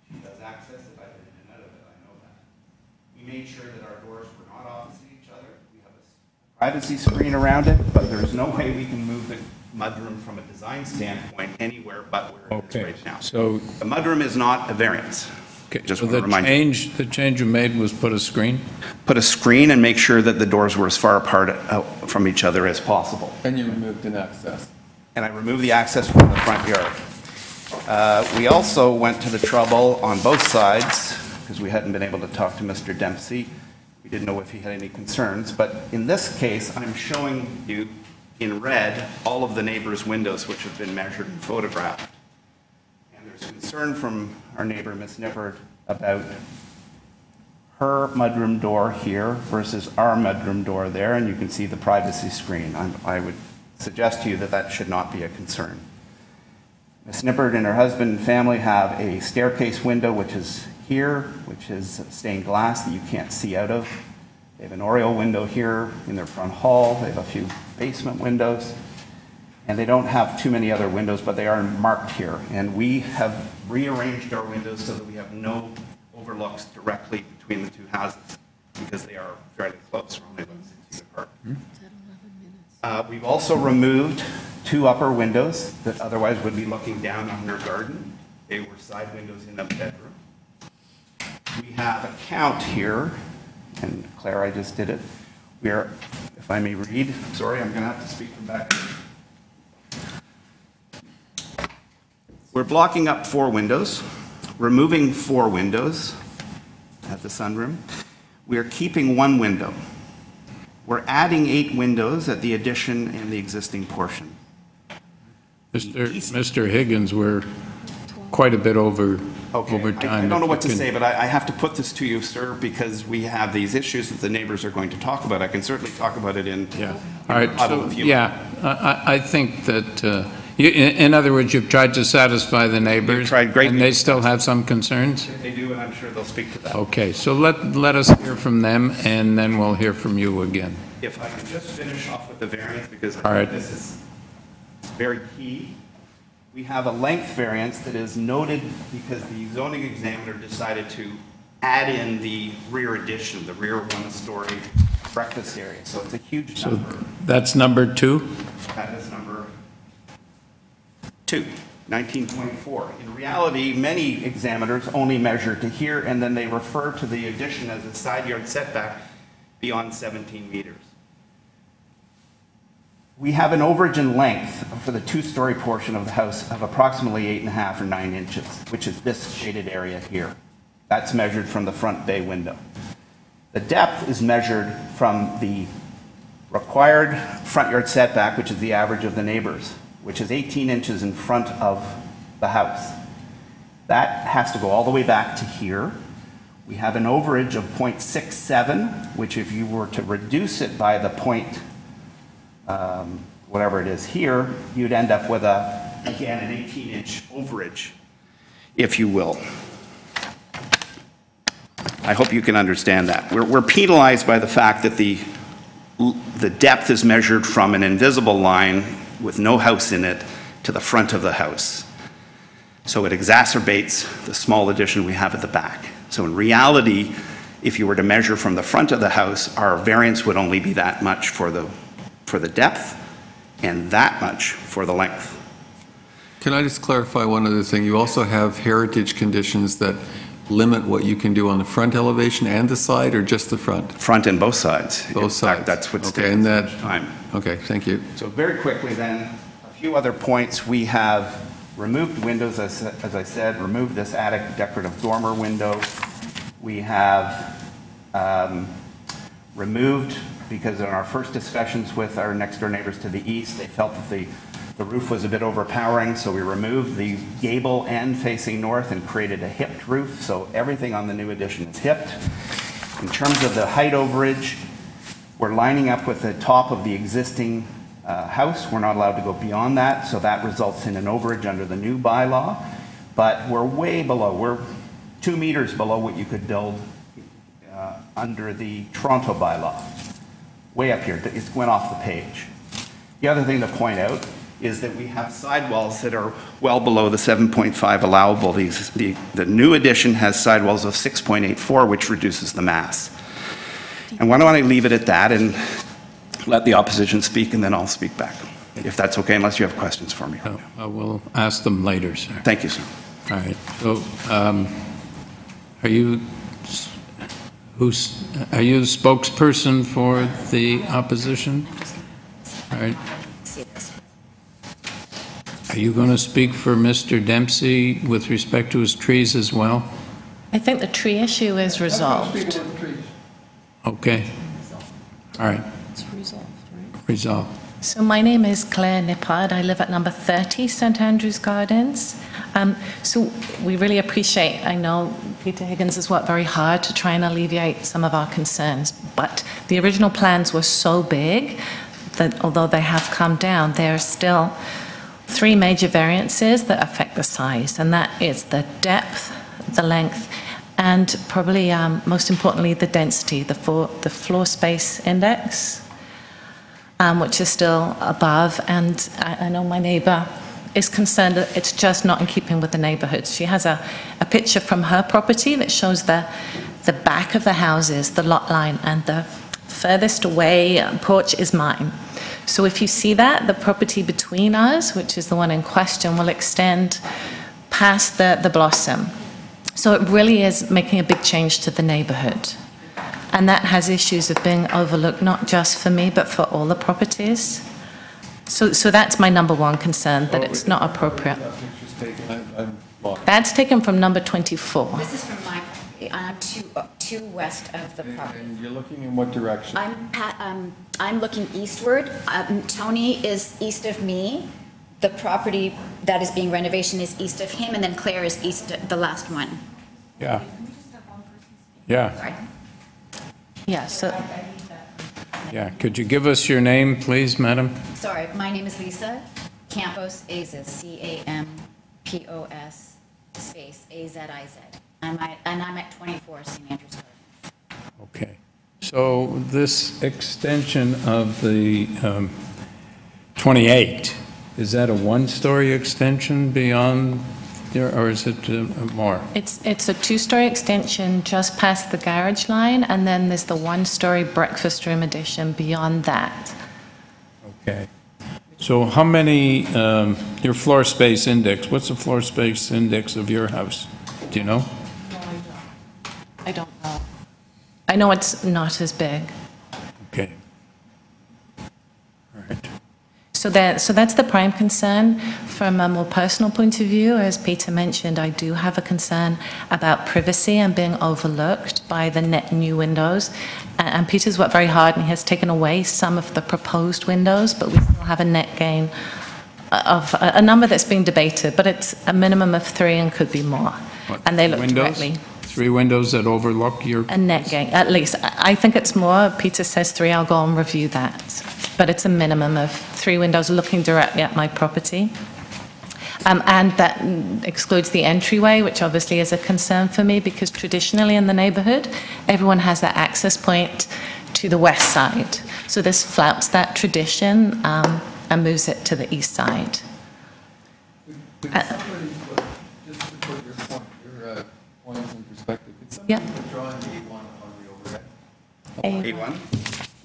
She does access it. I've been in and out of it. I know that. We made sure that our doors were not opposite each other. We have a privacy screen around it, but there's no way we can move the mudroom from a design standpoint anywhere but where it is right now. So the mudroom is not a variance. Okay, Just so want to remind you. the change you made was put a screen? Put a screen and make sure that the doors were as far apart from each other as possible. And you removed an access. And I removed the access from the front yard. We also went to the trouble on both sides, because we hadn't been able to talk to Mr. Dempsey. We didn't know if he had any concerns, but in this case, I'm showing you in red all of the neighbors' windows which have been measured and photographed. And there's concern from our neighbor, Ms. Nippard, about her mudroom door here versus our mudroom door there, and you can see the privacy screen. I would suggest to you that that should not be a concern. Ms. Nippard and her husband and family have a staircase window which is here, which is stained glass that you can't see out of. They have an oriel window here in their front hall. They have a few basement windows. And they don't have too many other windows, but they are marked here. And we have rearranged our windows so that we have no overlooks directly between the two houses because they are fairly close, we're only about 6 feet apart. We've also removed two upper windows that otherwise would be looking down on their garden. They were side windows in the bedroom. We have a count here, and Claire, I just did it. We are, if I may read, sorry, I'm going to have to speak from back here. We're blocking up 4 windows, removing 4 windows at the sunroom. We are keeping 1 window. We're adding 8 windows at the addition and the existing portion. Mr. Higgins, we're quite a bit over time. I don't know what to say, but I have to put this to you, sir, because we have these issues that the neighbors are going to talk about. I can certainly talk about it in All right, so, I think that, in other words, you've tried to satisfy the neighbors, and they still have some concerns? They do, and I'm sure they'll speak to that. Okay, so let us hear from them, and then we'll hear from you again. If I can just finish off with the variance, because I think this is very key. We have a length variance that is noted because the zoning examiner decided to add in the rear addition, the rear 1-story breakfast area. So it's a huge number. So that's number 2? That is number 2, 19.4. In reality, many examiners only measure to here, and then they refer to the addition as a side yard setback beyond 17 meters. We have an overage in length for the 2-story portion of the house of approximately 8.5 or 9 inches, which is this shaded area here. That's measured from the front bay window. The depth is measured from the required front yard setback, which is the average of the neighbors, which is 18 inches in front of the house. That has to go all the way back to here. We have an overage of 0.67, which if you were to reduce it by the whatever it is here, you'd end up with, again, an 18-inch overage, if you will. I hope you can understand that. We're penalized by the fact that the depth is measured from an invisible line with no house in it to the front of the house. So it exacerbates the small addition we have at the back. So in reality, if you were to measure from the front of the house, our variance would only be that much for the depth and that much for the length. Can I just clarify one other thing? You also have heritage conditions that limit what you can do on the front elevation and the side, or just the front? Front and both sides. Both sides. That's what's taking so much time. Okay, thank you. So very quickly then, a few other points. We have removed windows, as I said, removed this attic decorative dormer window. We have removed, because in our first discussions with our next door neighbors to the east, they felt that the roof was a bit overpowering, so we removed the gable end facing north and created a hipped roof, so everything on the new addition is hipped. In terms of the height overage, We're lining up with the top of the existing house. We're not allowed to go beyond that, so that results in an overage under the new bylaw. But we're way below. We're 2 meters below what you could build under the Toronto bylaw. Way up here. It went off the page. The other thing to point out is that we have sidewalls that are well below the 7.5 allowable. The new addition has sidewalls of 6.84, which reduces the mass. And why don't I leave it at that and let the opposition speak, and then I'll speak back, if that's okay, unless you have questions for me. I will ask them later, sir. Thank you, sir. All right. So, are you the spokesperson for the opposition? All right. Are you going to speak for Mr. Dempsey with respect to his trees as well? I think the tree issue is resolved. Okay. All right. It's resolved, right? Resolved. So my name is Claire Nippard. I live at number 30 St Andrews Gardens. So we really appreciate, I know Peter Higgins has worked very hard to try and alleviate some of our concerns, but the original plans were so big that although they have come down, there are still 3 major variances that affect the size, and that is the depth, the length, and probably most importantly, the density, the floor space index, which is still above. And I know my neighbor is concerned that it's just not in keeping with the neighborhood. She has a picture from her property that shows the back of the houses, the lot line, and the furthest away porch is mine. So if you see that, the property between us, which is the one in question, will extend past the blossom. So it really is making a big change to the neighborhood. And that has issues of being overlooked, not just for me, but for all the properties. So that's my number one concern, that it's not appropriate. That's taken from number 24. This is from my to west of the property. And you're looking in what direction? I'm looking eastward. Tony is east of me. The property that is being renovation is east of him, and then Claire is east of the last one. Yeah. Yeah. Sorry. Yeah, so. Yeah. Could you give us your name, please, madam? Sorry, my name is Lisa Campos Azes, Campos space AZIZ. And I'm at 24 St. Andrews Gardens. Okay. So this extension of the 28, is that a one-story extension beyond, or is it more? It's a 2-story extension just past the garage line, and then there's the 1-story breakfast room addition beyond that. Okay. So how many, your floor space index, what's the floor space index of your house? Do you know? I don't know. I know it's not as big. Okay. All right. So that's the prime concern. From a more personal point of view, as Peter mentioned, I do have a concern about privacy and being overlooked by the net new windows. And Peter's worked very hard, and he has taken away some of the proposed windows, but we still have a net gain of a number that's being debated, but it's a minimum of 3 and could be more. What, and they look windows? directly. 3 windows that overlook your... A net gain, at least. I think it's more. Peter says 3, I'll go and review that. But it's a minimum of 3 windows looking directly at my property. And that excludes the entryway, which obviously is a concern for me, because traditionally in the neighborhood, everyone has that access point to the west side. So this flouts that tradition and moves it to the east side. Just to put your points in perspective, could somebody draw an A1 on the overhead? A1?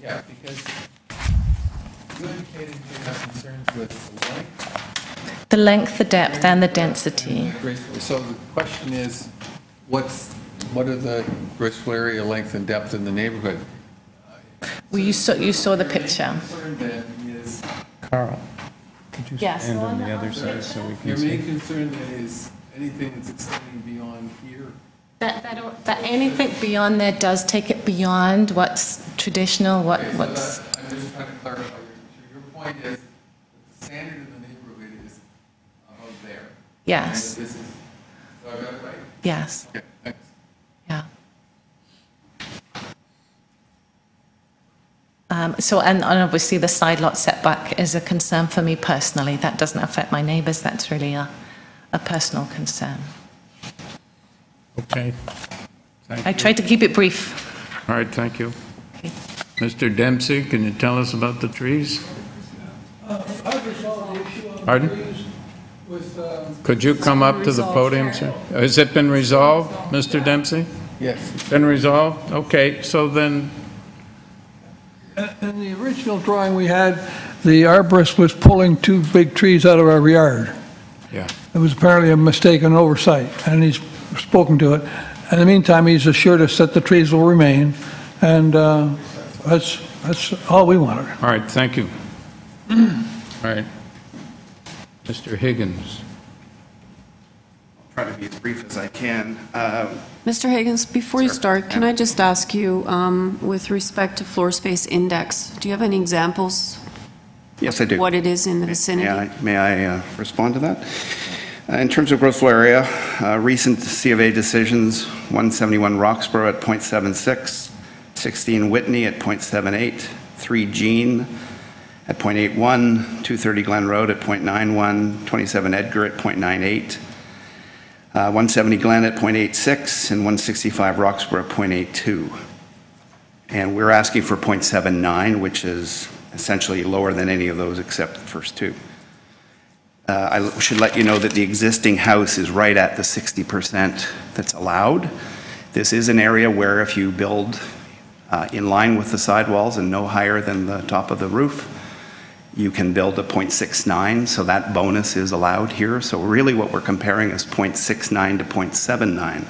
Yeah, because you indicated you have concerns with the length. The length, the depth, and the density. So the question is, what are the graceful area, length, and depth in the neighborhood? Well, you saw the picture. Carl, could you Yes. stand on the other side so we can Your see? main concern then is anything that's extending beyond here? That anything beyond there does take it beyond what's traditional, what's... I'm just trying to clarify. Your point is that the standard in the neighborhood is above there. Yes. And this is, so I got it right? Yes. Okay, thanks. Yeah. And obviously the side lot setback is a concern for me personally. That doesn't affect my neighbours. That's really a personal concern. Okay. I tried to keep it brief. All right, thank you. Okay. Mr. Dempsey, can you tell us about the trees? I've resolved the issue of Pardon? trees with... Could you come up to the podium, sir? Has it been resolved, Mr. Dempsey? Yes. Been resolved? Okay, so then, In the original drawing we had, the arborist was pulling two big trees out of our yard. yeah. It was apparently a mistake and oversight, and he's spoken to it. In the meantime, he's assured us that the trees will remain, and that's all we wanted. All right, thank you. All right. Mr. Higgins. Try to be as brief as I can. Mr. Higgins, before you start, can I just ask you, with respect to floor space index, do you have any examples? Yes, I do. What it is in the vicinity? May I respond to that? In terms of gross floor area, recent C of A decisions, 171 Roxborough at 0.76, 16 Whitney at 0.78, 3 Jean at 0.81, 230 Glen Road at 0.91, 27 Edgar at 0.98, 170 Glen at 0.86, and 165 Roxborough at 0.82. And we're asking for 0.79, which is essentially lower than any of those except the first two. I should let you know that the existing house is right at the 60% that's allowed. This is an area where if you build in line with the sidewalls and no higher than the top of the roof, you can build a 0.69, so that bonus is allowed here. So really what we're comparing is 0.69 to 0.79.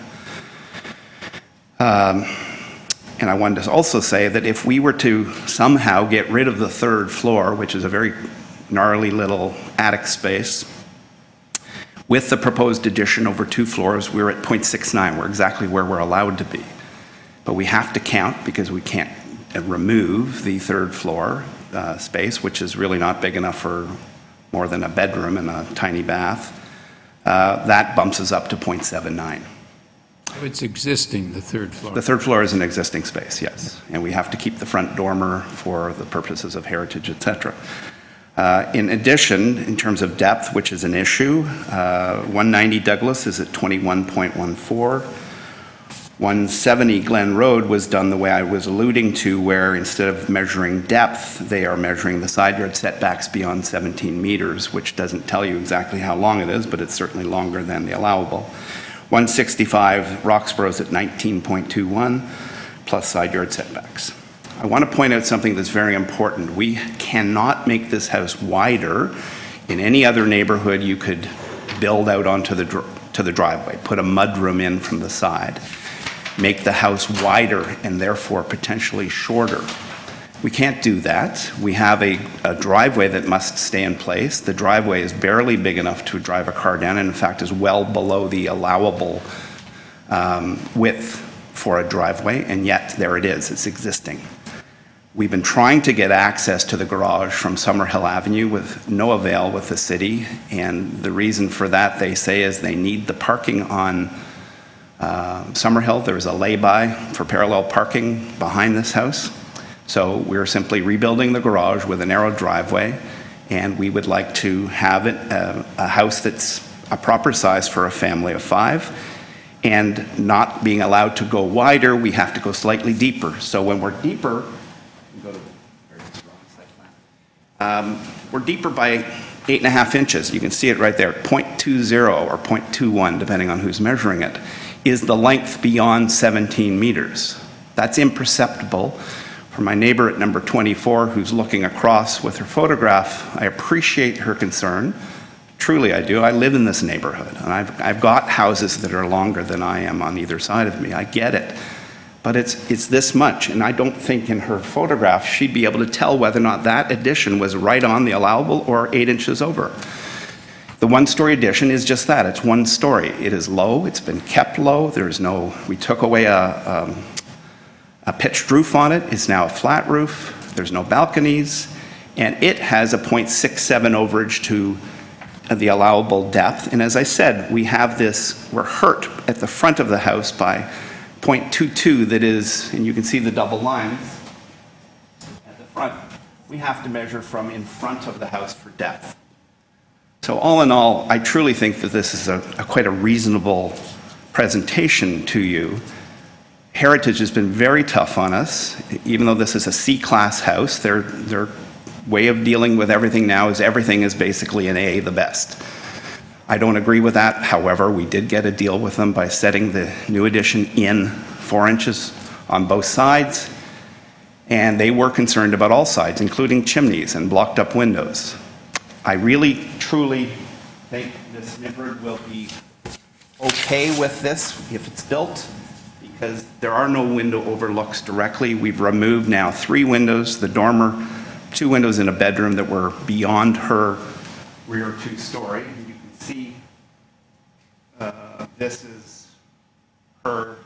And I wanted to also say that if we were to somehow get rid of the third floor, which is a very gnarly little attic space, with the proposed addition over 2 floors, we're at 0.69. We're exactly where we're allowed to be. But we have to count because we can't remove the third floor space, which is really not big enough for more than a bedroom and a tiny bath. That bumps us up to 0.79. It's existing, the third floor. The third floor is an existing space, yes. And we have to keep the front dormer for the purposes of heritage, et cetera. In addition, in terms of depth, which is an issue, 190 Douglas is at 21.14. 170 Glen Road was done the way I was alluding to, where instead of measuring depth, they are measuring the side yard setbacks beyond 17 meters, which doesn't tell you exactly how long it is, but it's certainly longer than the allowable. 165 Roxborough's at 19.21, plus side yard setbacks. I want to point out something that's very important. We cannot make this house wider. In any other neighborhood, you could build out onto the driveway, put a mudroom in from the side, make the house wider and therefore potentially shorter. We can't do that. We have a driveway that must stay in place. The driveway is barely big enough to drive a car down, and in fact is well below the allowable width for a driveway, and yet there it is, it's existing. We've been trying to get access to the garage from Summerhill Avenue with no avail with the city, and the reason for that, they say, is they need the parking on Summerhill. There's a lay-by for parallel parking behind this house. So we're simply rebuilding the garage with a narrow driveway, and we would like to have it a house that's a proper size for a family of 5, and not being allowed to go wider, we have to go slightly deeper. So when we're deeper, we're deeper by 8.5 inches. You can see it right there, 0.20 or 0.21, depending on who's measuring it, is the length beyond 17 meters. That's imperceptible. For my neighbor at number 24, who's looking across with her photograph, I appreciate her concern. Truly, I do. I live in this neighborhood, and I've got houses that are longer than I am on either side of me. I get it. But it's this much, and I don't think in her photograph she'd be able to tell whether or not that addition was right on the allowable or 8 inches over. The one-story addition is just that. It's 1 story. It is low. It's been kept low. There's no, we took away a pitched roof on it. It's now a flat roof. There's no balconies, and it has a 0.67 overage to the allowable depth. And as I said, we have this, we're hurt at the front of the house by 0.22 that is, and you can see the double lines at the front, we have to measure from in front of the house for depth. So all in all, I truly think that this is quite a reasonable presentation to you. Heritage has been very tough on us. Even though this is a C-class house, their way of dealing with everything now is everything is basically an A, the best. I don't agree with that. However, we did get a deal with them by setting the new addition in 4 inches on both sides, and they were concerned about all sides, including chimneys and blocked up windows. I really, truly think this neighborhood will be okay with this if it's built, because there are no window overlooks directly. We've removed now 3 windows, the dormer, 2 windows in a bedroom that were beyond her rear 2-story. You can see this is her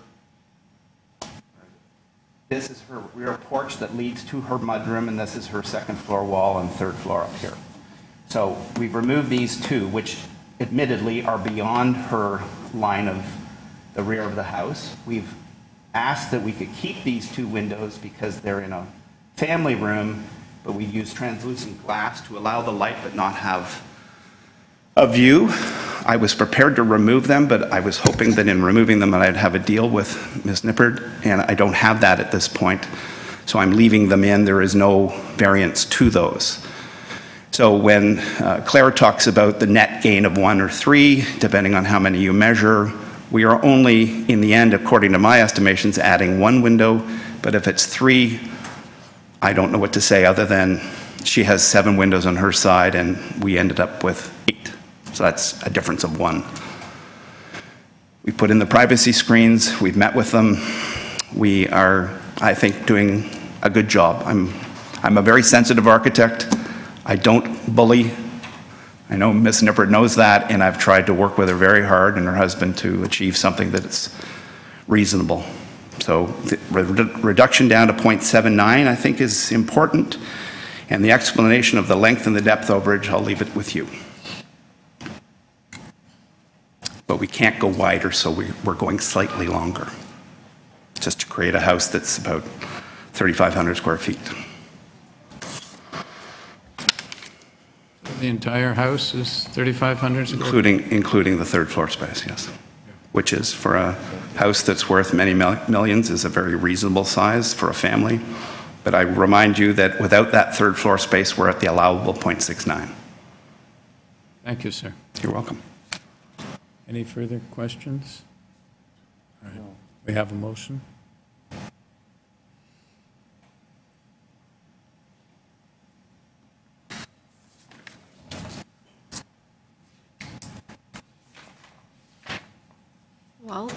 rear porch that leads to her mudroom, and this is her 2nd floor wall and 3rd floor up here. So we've removed these 2, which admittedly are beyond her line of the rear of the house. We've asked that we could keep these 2 windows because they're in a family room, but we use translucent glass to allow the light but not have a view. I was prepared to remove them, but I was hoping that in removing them I'd have a deal with Ms. Nippard, and I don't have that at this point. So I'm leaving them in. There is no variance to those. So when Claire talks about the net gain of 1 or 3, depending on how many you measure, we are only, in the end, according to my estimations, adding 1 window, but if it's 3, I don't know what to say other than she has 7 windows on her side and we ended up with 8. So that's a difference of 1. We put in the privacy screens, we've met with them. We are, I think, doing a good job. I'm a very sensitive architect. I don't bully. I know Ms. Nippard knows that, and I've tried to work with her very hard and her husband to achieve something that's reasonable. So the reduction down to 0.79 I think is important, and the explanation of the length and the depth overage, I'll leave it with you. But we can't go wider, so we're going slightly longer, just to create a house that's about 3,500 square feet. The entire house is 3,500 square feet? Including the 3rd floor space, yes. Which is, for a house that's worth many millions, is a very reasonable size for a family. But I remind you that without that 3rd floor space, we're at the allowable 0.69. Thank you, sir. You're welcome. Any further questions? All right. We have a motion. Well,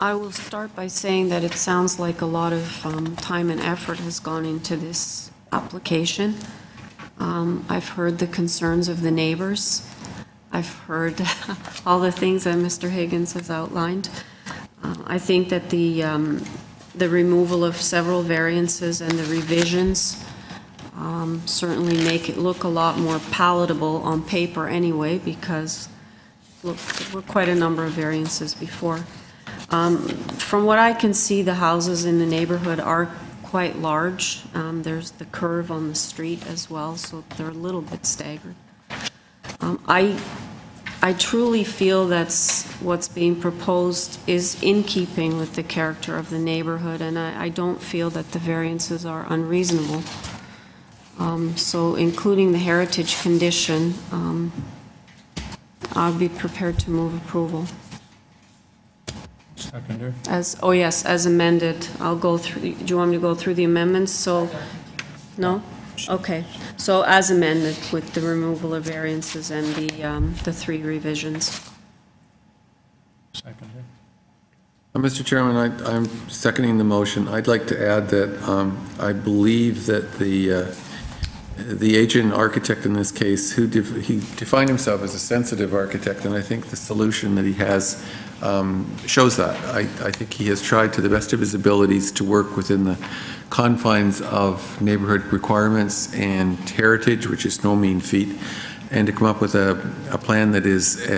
I will start by saying that it sounds like a lot of time and effort has gone into this application. I've heard the concerns of the neighbors. I've heard all the things that Mr. Higgins has outlined. I think that the removal of several variances and the revisions certainly make it look a lot more palatable on paper anyway, because look, there were quite a number of variances before. From what I can see, the houses in the neighborhood are quite large. There's the curve on the street as well, so they're a little bit staggered. I truly feel that's what's being proposed is in keeping with the character of the neighborhood, and I don't feel that the variances are unreasonable. So including the heritage condition, I'll be prepared to move approval. Seconder. Oh yes, as amended. I'll go through, do you want me to go through the amendments? So, no? Okay. So as amended with the removal of variances and the 3 revisions. Seconder. Mr. Chairman, I'm seconding the motion. I'd like to add that I believe that the agent architect in this case, he defined himself as a sensitive architect, and I think the solution that he has shows that. I think he has tried to the best of his abilities to work within the confines of neighborhood requirements and heritage, which is no mean feat, and to come up with a plan that is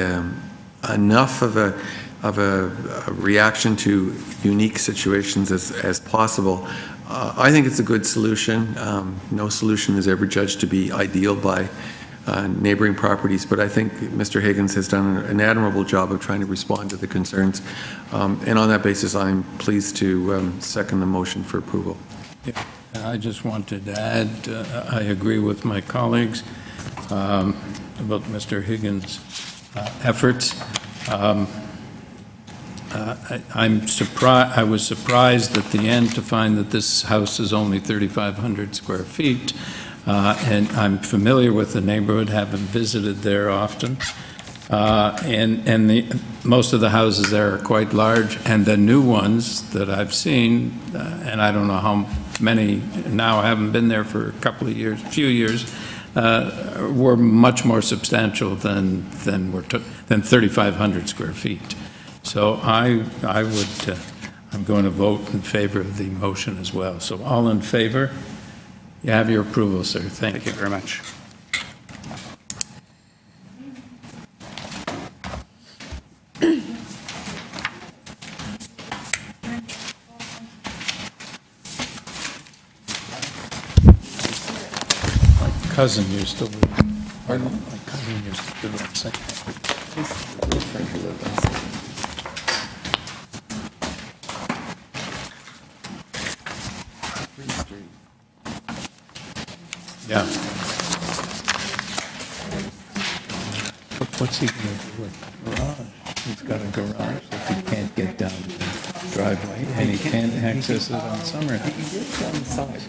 enough of a reaction to unique situations as possible, I think it's a good solution. No solution is ever judged to be ideal by neighboring properties, but I think Mr. Higgins has done an admirable job of trying to respond to the concerns. And on that basis, I'm pleased to second the motion for approval. Yeah. I just wanted to add, I agree with my colleagues about Mr. Higgins' efforts. I was surprised at the end to find that this house is only 3,500 square feet, and I'm familiar with the neighborhood, having visited there often, and most of the houses there are quite large, and the new ones that I've seen, and I don't know how many now, I haven't been there for a few years, were much more substantial than 3,500 square feet. So I'm going to vote in favor of the motion as well. So all in favor? You have your approval, sir. Thank you very much. My cousin used to live. Pardon? My cousin used to live on Second. Yeah. What's he going to do with the garage? He's got a garage that he can't get down the driveway, and he can't access it on summer. He lives on the side.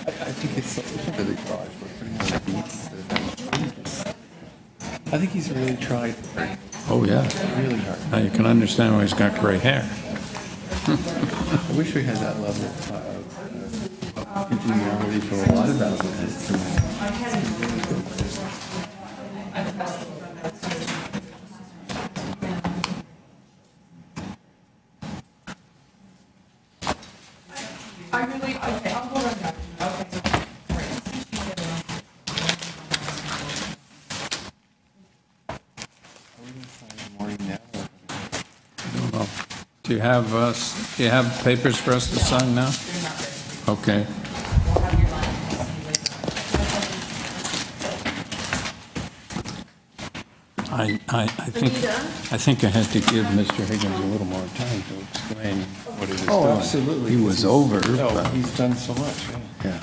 I think it's sufficient for the garage, but putting on the beats, I think he's really tried. Oh, yeah. Really hard. Now you can understand why he's got gray hair. I wish we had that level of congeniality for a lot of applicants. I'll go run back. Do you have papers for us to sign now? Okay. I think I had to give Mr. Higgins a little more time to explain what he was doing. Oh, absolutely. He was over. No, but- he's done so much. Yeah.